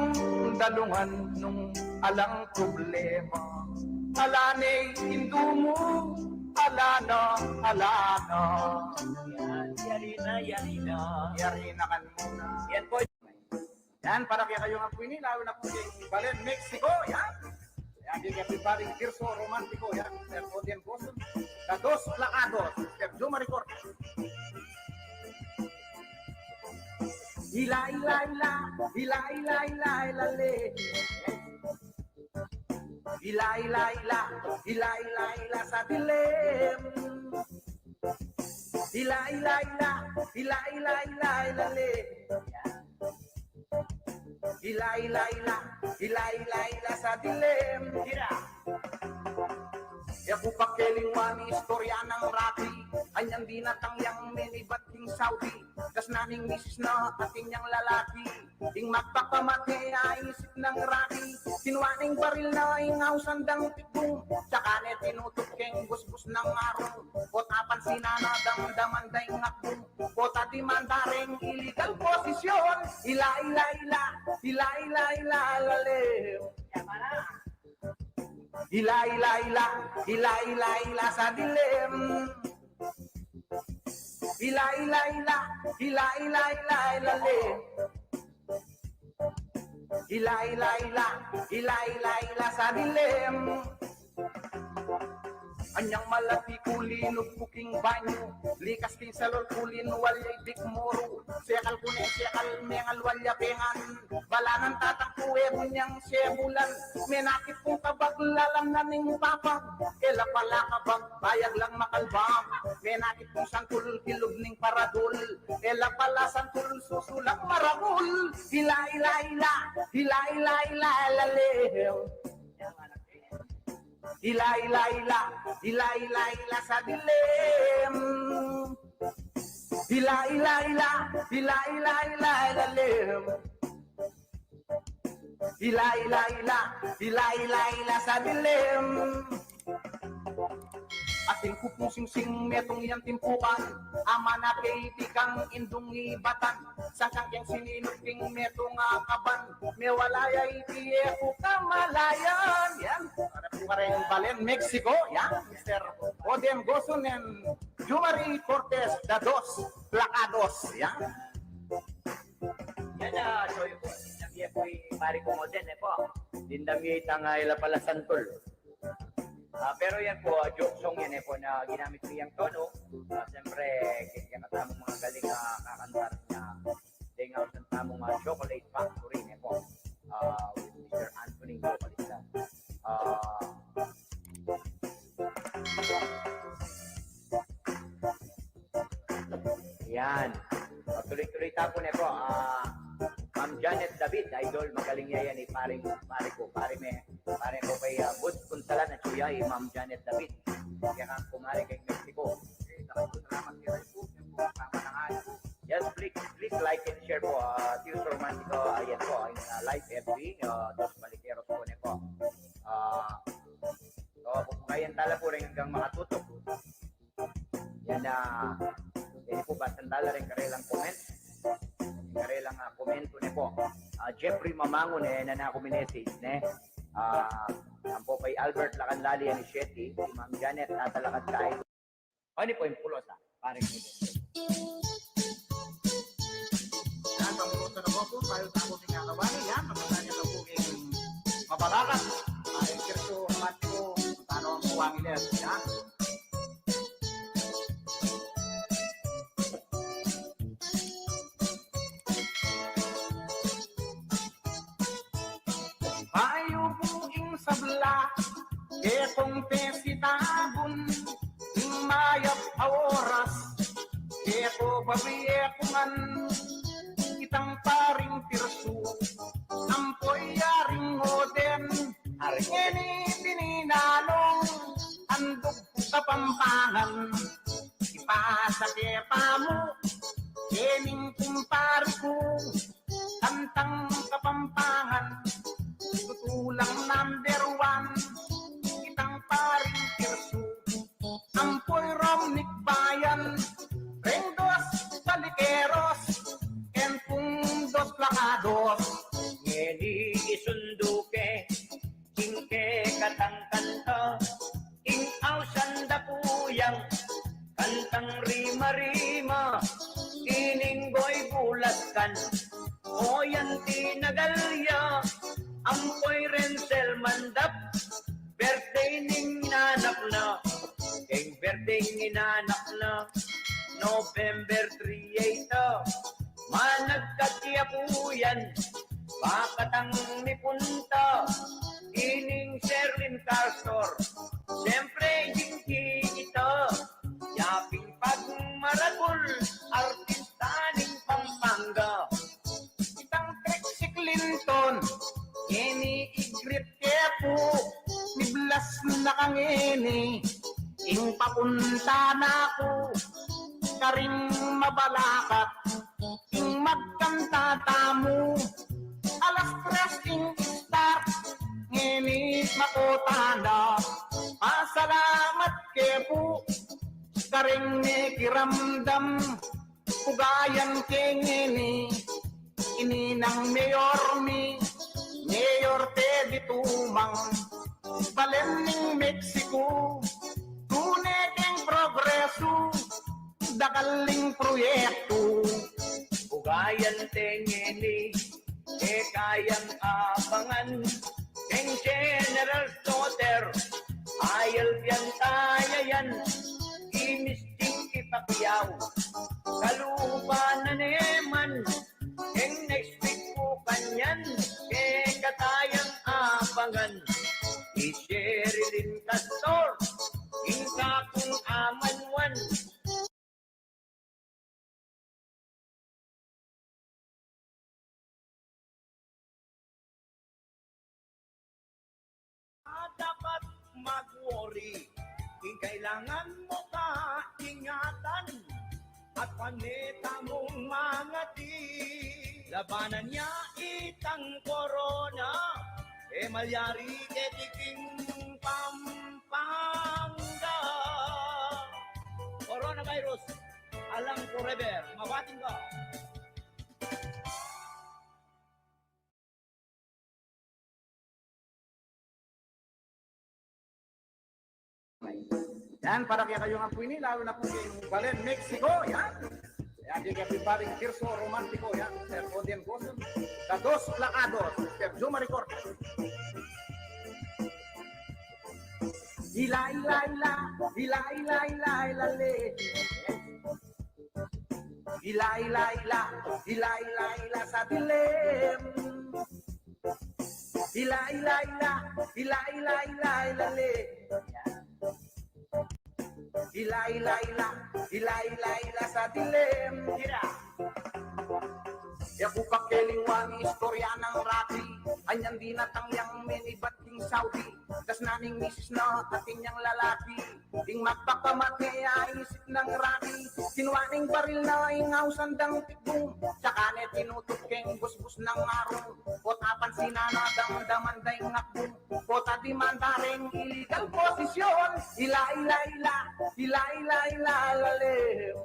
dalungan nung alang problema, ala na'y hindu mo, ala na. Yari na kan muna. Yan po. Yan, para kaya kayo nga po ini, lalo na po yung Balen, Mexico, yan. Yan, yung everybody, Tirso, Romantico, yan. Sir Odian Boston, Dados Placados, Sir Juma Record. Ila, le. Ila, sa dilim. Ila, le. Ila, sa dilim. Hira. Ya ku pakeling wani istorya ng Rocky, anyang dinatang yang minibat king Saudi, kas naning misis na ating yang lalaki, ing magpakamate ay isip ng Rocky, kinuwaning baril na ingaw sandang pitbong, tsaka ne tinutok keng busbus ng araw, botapan sinana damdaman day ngakbong, bota di mandaring illegal posisyon, ila, lalem. Ila, sa dilim. Ila, lalim. Ila, sa dilim. Anyang malati kulin puking banyo, likas king salol kulin walyay bikmoro, sekal kunin sekal mengal walya pengan, balanan tatang kuwe bunyang sebulan, menakit kong kabaglalam na ning papag, kela pala kabag bayag lang makalbam, menakit kong sangkul kilog ning paradol, kela pala sangkul susulang maragul, ila, lalem. Ila, ila, ila, ila, ila, ila sa dilim. Ila, ila, ila, ila, ila, ila, ilalim. Ila, ila, ila, ila, ila, ila sa dilim. Ating kupusing-sing metong iyang timpukan, ama na kaibigang indong ibatan, sangkang keng sininuping metong akaban, mewalaya itiye ko kamalayan. Yan, parang Balen, Mexico. Yan, Mr. Odem Gosunen, Jumari Cortez, Dados, Placados. Yan. Yan na, so yung dinamye po yung pari ko mo din po. Dinamye itang ila pala santol. Pero yan po, joke song yan po na ginamit ko yung tono. Siyempre, kaya katamong mga galing kakantar niya. Dengaw sa tamong Chocolate Factory po. With Mr. Anthony Vocalista. Yan. Tuloy-tuloy tapo po. Ma'am Janet David, idol, magaling niya yan pare ko kay Bud Kunsalan at Chuya, Ma'am Janet David. Kaya kang kumari kay Mexico. Salamat niyo rin po. Yes, please like and share po. Tius Romantico, ayan po, ang live FB, Dos Balikeros po po. So, kayan tala po rin hanggang makatutok. Yan na, yan po ba, sandala rin karelang comment. Karelang komento ne po. Jeffrey Mamangon na nako-message ne. Ang po kay Albert Lacanlali ni Shetty, si Ma'am Janet natalakad ka ay. Ano po yung pulos Parang ko din. Yan, pamunuto na po tayo sa ating kakabali. Yan, napasanya na po yung mabalakat. Yung kirso, matiko, paano ang buwang ilis. Yan. Payo buing sabla, kung tesitabon, yung mayap oras, ko babiye kuman, itang paring tirsu, ampoy yaring oden, ngeni pininanong, andog sa pampangan, ipasa kepamo, kening kumpari ko, kantang kapampangan, tutulang number 1, itang paring tirsu, ampoy romnik bayan, Rendos Balikeros, en pundos placados, Ngeni isunduke, kingke katang kanta, ing ausan da puyang, kantang rima-rima, ininggoy bulaskan, oyan tinagalya, ampoy rensel mandap, birthday ning nanap na, king birthday ninanap na, November 3 ito, managkatiya po yan, bakatang nipunta, ining Sherlyn Castor, siyempre hindi ito, yaping pagmaragul, artista ning Pampanga, itang Trixie Clinton, ini igrit kepo, ni Blas na kangeni, ing papunta na ko, karing mabalakat, ing magkanta tamo, alas 3 ing start, ngini makotana, pasalamat kepo, karing ni kiramdam, pugayan kengini, ini ng mayor mi, Mayor Teddy Tumang, Balening Mexico, tunay ang progreso, dakaling proyekto. Ugayan tengeni, kayang abangan, keng General Stotter, ayal yan tayayan, imisting ipakyaw, kaluban na neman, keng next week po kanyan, katayang abangan, i-Sherilyn Castor, ingka kung amanwan, dapat mag-worry. Ing kailangan mo kaingatan at panita mong mangati. Labanan niya itang corona, malyari ketiking Pampanga. Coronavirus, alang forever. Mawating ka. Yan, para kaya kayo ng Puini, lalo na po yung Balen, Mexico, yan. Yan, yung kapibaring Tirso Romantiko, yan, Sir Odien Goson. The Dos Placados, Sir Jumari Cortez. Ila, ila, ila, ila, ila, ila, ila, le. Ila, ila, ila, ila, ila, ila, sa dilim. Ila, ila, ila, ila, ila, ila, ila, le. Ila, ila, ila, ila, ila, ila, sa dilim. Hira. Yaku pakelingwang istorya ng Rocky, anyang dinatang yang minibating Saudi, tas naning misis na ating yang lalaki, ding magpakamate isip ng Rocky, sinuaning baril na ingaw sandang tikbong, tsaka ne tinutok keng busbus ng arong, potapan sinana damdaman day ngakbong, pota di mandareng illegal posisyon, ila, ila, ila, ila, ila, ila, lalem.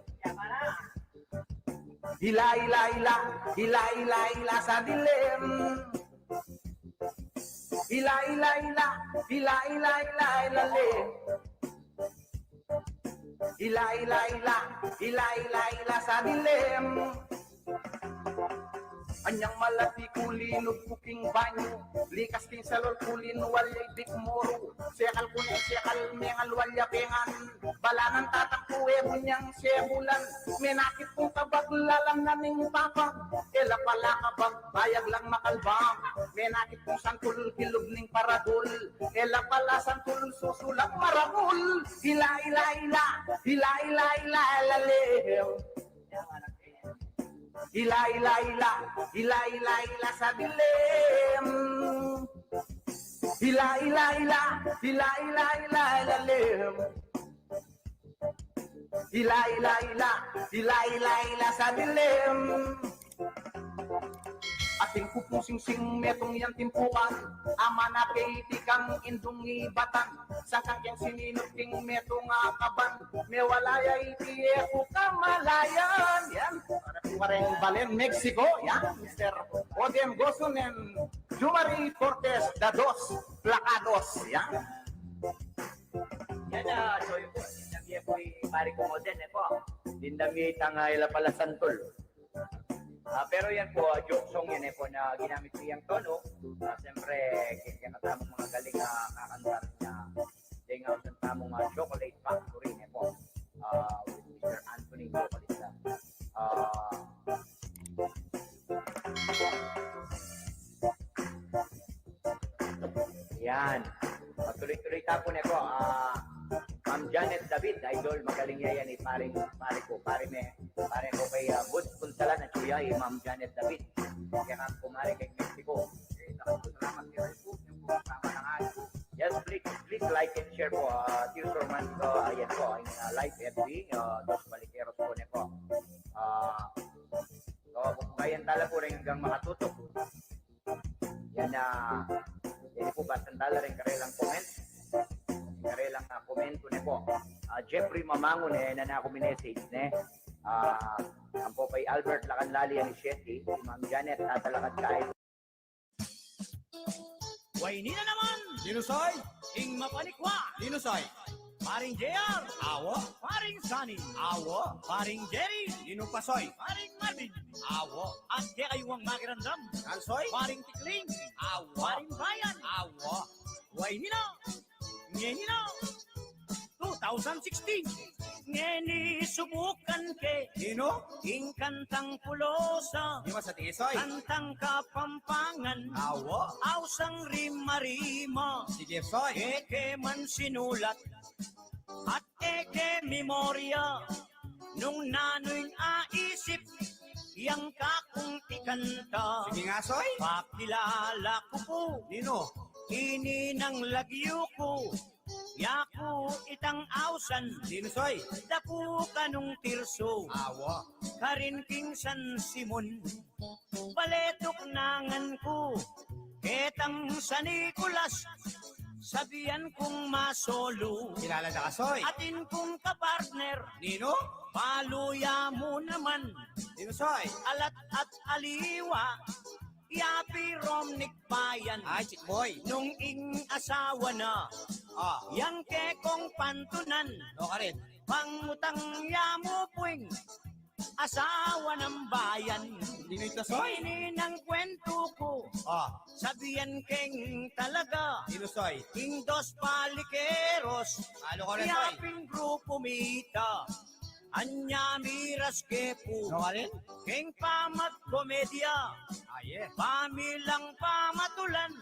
Ila, ila, ila, ila, ila, ila, sa dilim. Ila, ila, ila, ila, ila, ila, ila, lim. Ila, ila, ila, ila, ila, ila, sa dilim. Anyang malati kulinog kuking banyo, likas king salol kulin walyay bikmoro, sekal kuning sekal mengal walya pengan, balanan tatakue bunyang sebulan, menakit kong kabag lalang naning papa, ela pala kabag bayag lang makalbang, menakit kong santul kilog ning paradol, ela pala santul susulang maragul, ila, ila, ila, ila, ila, ila, ila, lew. Ila, ila, ila, ila, ila, ila, sa dilim. Ila, ila, ila, ila, ila, ila, ila, lim. Ila, ila, ila, ila, ila, ila, sa dilim. Ating kupusing-sing metong yang timpukan, ama na kay tikang indong ibatan, sa kakyang sininot king metong akaban, may walaya itiye ko kamalayan. Yan, parang Balen, Mexico, yan, Mr. Odien Goson and Jumari Cortez, the Dos Placados, yan. Yan na, so yun po, dindamye po yung pari ko modern po. Dindamye itang ila pala santol. Pero yan po, joke song yan po na ginamit ko yung tono. Siyempre, kaya katamang mga galing na kakantar niya. Dahil nga sa tamang Chocolate Factory po. With Mr. Anthony Vocalista. Yan. Tuloy-tuloy tapo na po. Ma'am Janet David, idol, magaling yan pare ko kay Bud Punsalan at Chuya, Ma'am Janet David. Kaya nga kumari kay Mexico. Salamat kay Facebook, yung sama na nga. Yes, please like and share po. Tears Romantico, ayan po, ang live FB, Dos Balikeros po na po. So, kung kayan tala po rin hanggang makatutok. Yan na, yan po ba, sandala rin karelang comment. Karelang komento na po. Jeffrey Mamangon na ako minessage ne. Ang po kay Albert Lacanlali ang Shetty, si Ma'am Janet tatalakad kahit. Way nila naman! Dinusoy! Ing mapanikwa! Dinusoy! Paring JR! Awo! Paring Sunny! Awo! Paring Jerry! Dinupasoy! Paring Marvin! Awo! At kaya kayong makirandam! Kansoy! Paring Tikling! Awo! Paring Bayan! Awo! Way nila! Ngenino 2016 ngeni subukan ke Nino ing kantang pulosa di sa tisoy kantang kapampangan awo ausang rima-rima si Jefsoy eke man sinulat at eke memorya nung nano'y aisip yang kakong ikanta sige nga soy pakilala ko po Nino ini ng lagyo ko Yaku itang ausan, Sino soy? daku kanong tirso, Awa. karin king San Simon, baletok nangan ko, ketang sa Nicolas, sabihan kong masolo, Kilala na ka, soy. atin kong kapartner, Nino? paluya mo naman, Sino soy? alat at aliwa, yapi romnik bayan, Ay, Chikboy. nung ing asawa na, yang kekong pantunan, No ka rin. pangutang yamo puwing, asawa ng bayan. Nino ito, soy? Ini ng kwento ko, sabihan keng talaga, Sino soy? king dos palikeros, Ano ka rin, soy? yaping grupo mita, anya miras kepo, No ka rin? keng pamagkomedya, Yeah. pamilang pamatulan,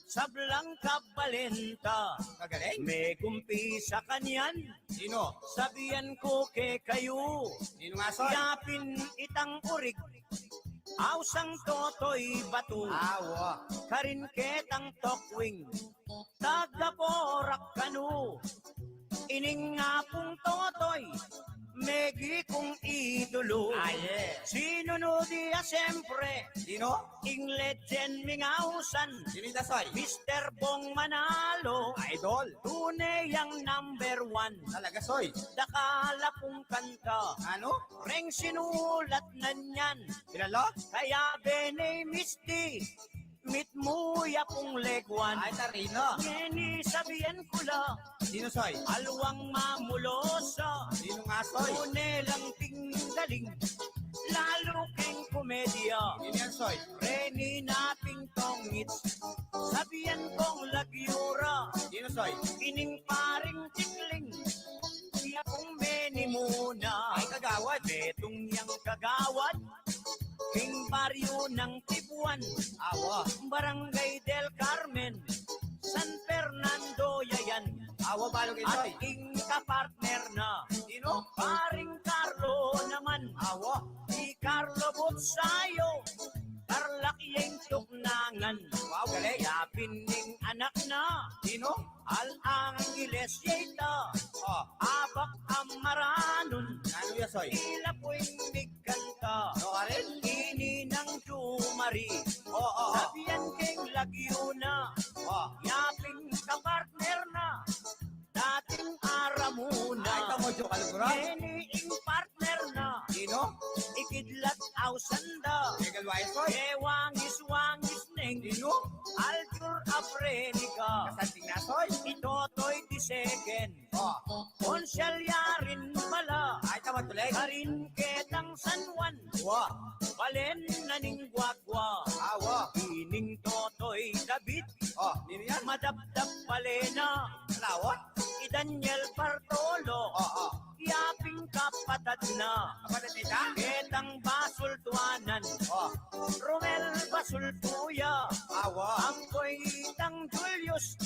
sablang kabalenta, Kagaling? may kumpi sa kanyan, Sino? sabihan ko ke kayo, Sino nga, soy? yapin itang urig, ausang totoy bato, Awa. karin ketang tokwing, tagaporak kanu, ining nga pong totoy, megi kong idolo. Yeah. Sinunod niya siyempre, Sino? ing legend mingausan, Sino ito, soy? Mr. Bong Manalo, Idol. tunay ang number 1, Talaga, soy. dakala pong kanta, Ano? reng sinulat na niyan, Kilala? kaya bene misti, mit mo ya pong legwan. Ay, Tarino. Yeni sabihan ko la, Sino, soy? alwang mamulosa, Sino nga, soy? une lang tinggaling, lalo king komedya, Sino yan, soy? reni naping tongits, sabihan kong lagyura, Sino, soy? ining paring tikling, siya kong meni muna, Ay, kagawad. betong yang kagawad, king baryo ng Tibuan, Awa. Barangay del Carmen, San Fernando yayan, Awa, balo kay soy. at king kapartner na, Sino? paring Carlo naman, Awa. si Carlo Botsayo, Tarlac yung tuknangan, Wow, galing. yapin ning anak na, Sino? Al-Angeles yata, abak amaranon, Ano yan, soy? tila po'y bigkanta, No ka rin? ini ng Jumari, Oo. sabihan keng Lagyuna, yaping kapartner na, dating Ay, aramuna, tamo, Jo Kalugurang. ini ing partner na, Sino? ikidlat ausanda, Miguel Wise, soy. wangis neng, Sino? Altur Abrenica, Kasanting na, soy. itotoy di second, konselyarin pala, Ay, tamo, tuloy. karin ketang San Juan, Awa. balen na ning gwagwa, Awa. ining totoy David, Nino yan? madapdap palena, Lawat? i Daniel Bartolo, yaping kapatad na, Kapatid nita? ketang basultuanan, Romel Basultuya, Awa. ang koitang Julius,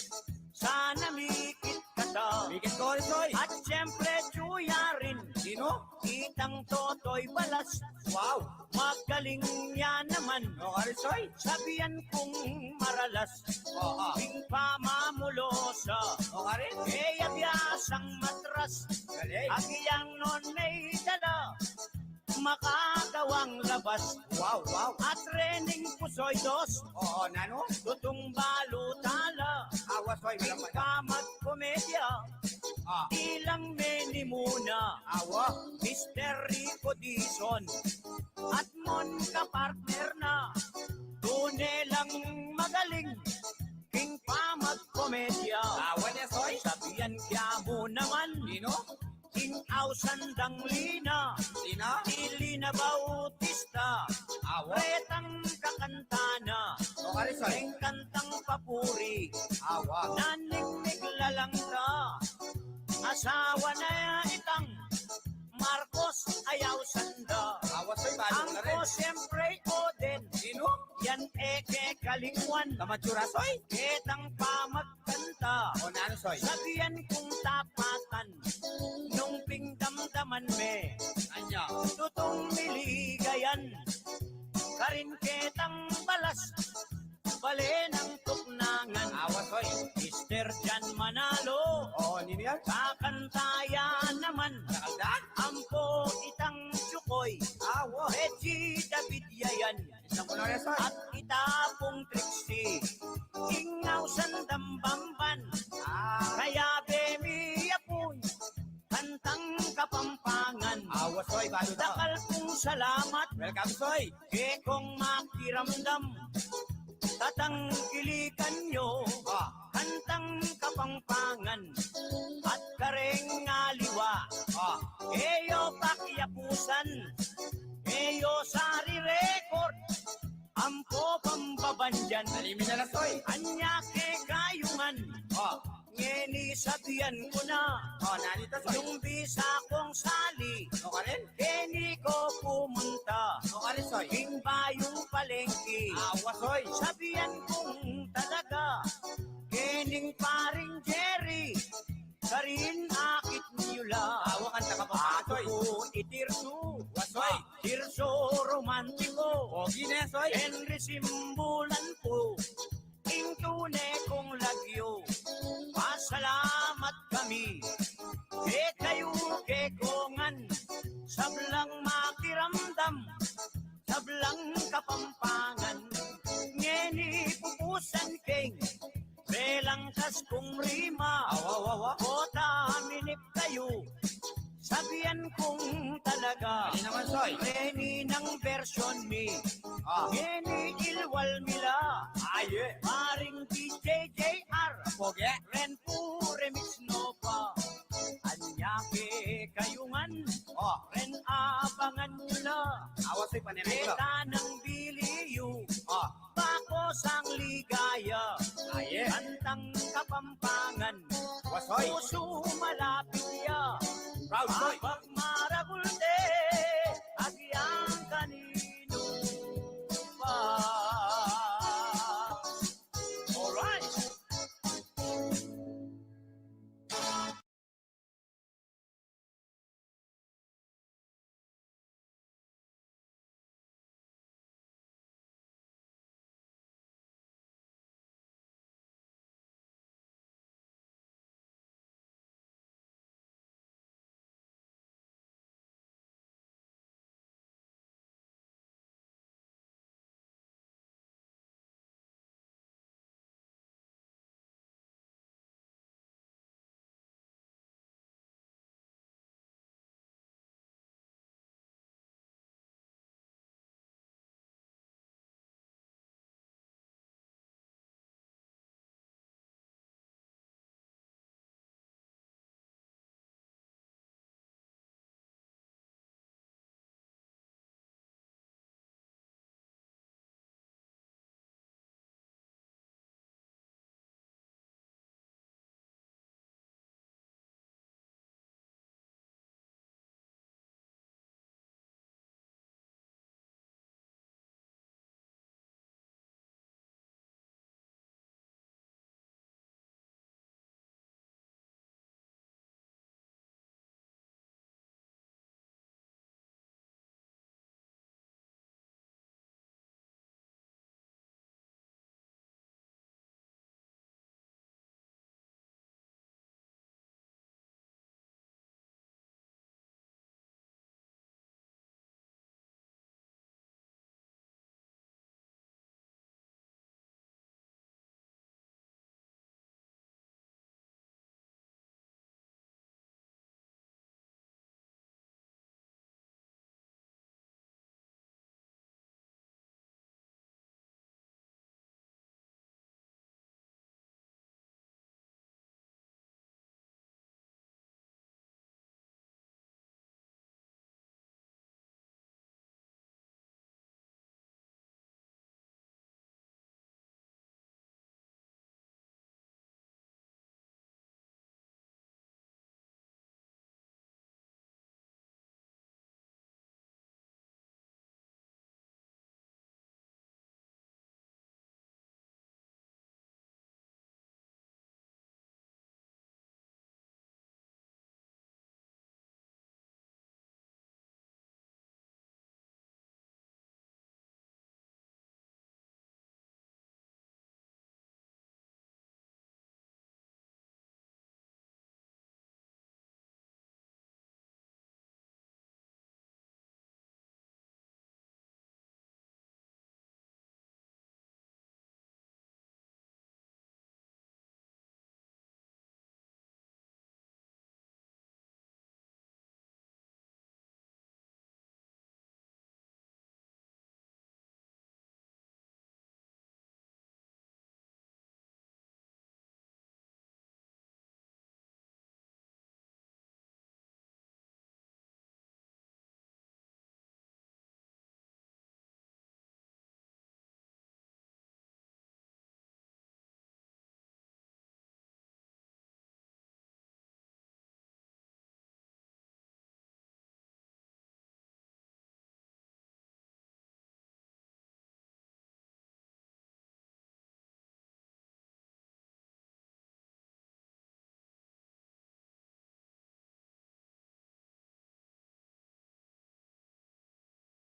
sana mikit kata, Bigit ko rin, soy. at syempre Chuya rin, Sino? kitang totoy balas, Wow. magaling niya naman, No ka rin, soy. sabihan kong maralas, ting pamamulosa, No ka rin? kaya biyasang matras, Galing. agiyang non may dala, makagawang labas, Wow, wow. at rening pusoy dos, Nano? tutong balutala, Awa, soy. Walang mata. pamagkomedya, ilang meni muna, Awa. Mr. Rico Dizon, at mon kapartner na, tunay lang magaling, king pamagkomedya, Awa niya, soy. sabihan kya mo naman, Sino? king ausandang lina, Sino? Ilina Bautista, Awa. retang kakantana, No ka rin, soy. king kantang papuri, Awa. nanignig lalang ka, asawa na itang Marcos ayaw sanda, Awa, soy. Balo ang ka rin. ko siyempre Oden, Sino? yan eke kalingwan, Kamatsura, soy. ketang pamagkanta, Nano, soy. sabihan kong tapatan, nung pingdamdaman me, Anya. tutong niligayan, karin ketang balas, bale ng tuknangan, Awa, soy. Mr. Jan Manalo, yan? Sa kantaya naman, Nakalda? ampo itang tsukoy, Awo. Reggie David Yayan, Isang mo na rin, Soy. at itapong Trixie, ingaw sandambamban, kaya bemi apoy, kantang Kapampangan. Awa, Soy. Balo na. Dakal kong salamat, Welcome, Soy. kung makiramdam, tatangkilikan nyo, kantang Kapampangan, at kareng aliwa, eyo pakyapusan, eyo sari record, ampo pambabandyan, Alimin na lang, Soy. anya ke kayungan, ngeni sabihan ko na, Nanito, Soy. yung bisa kong sali, No ka rin? keni ko pumunta, No ka rin, Soy. king bayong palengke, Awa, Soy. sabihan kong talaga, kening paring Jerry, karin akit niyula. Awa, kanta ka pa, Soy. Ako itirso, Wasoy. tirso romantiko, Pogi na yan, Soy. Henry simbulan po, ingtune kong lagyo. Pasalamat kami, kayo kekongan, sablang makiramdam, sablang Kapampangan, ngeni pupusan king, belang kas kong rima, Awa. kota minip kayo, sabihan kong talaga, Ali naman, Soy. Reni ng version me, Ah. ngeni ilwal mila, Aye. paring DJ JR, Pogi. Ren po remix no pa, anyake kayungan, Ren abangan nyo na, Awa, Soy. Panimig ko.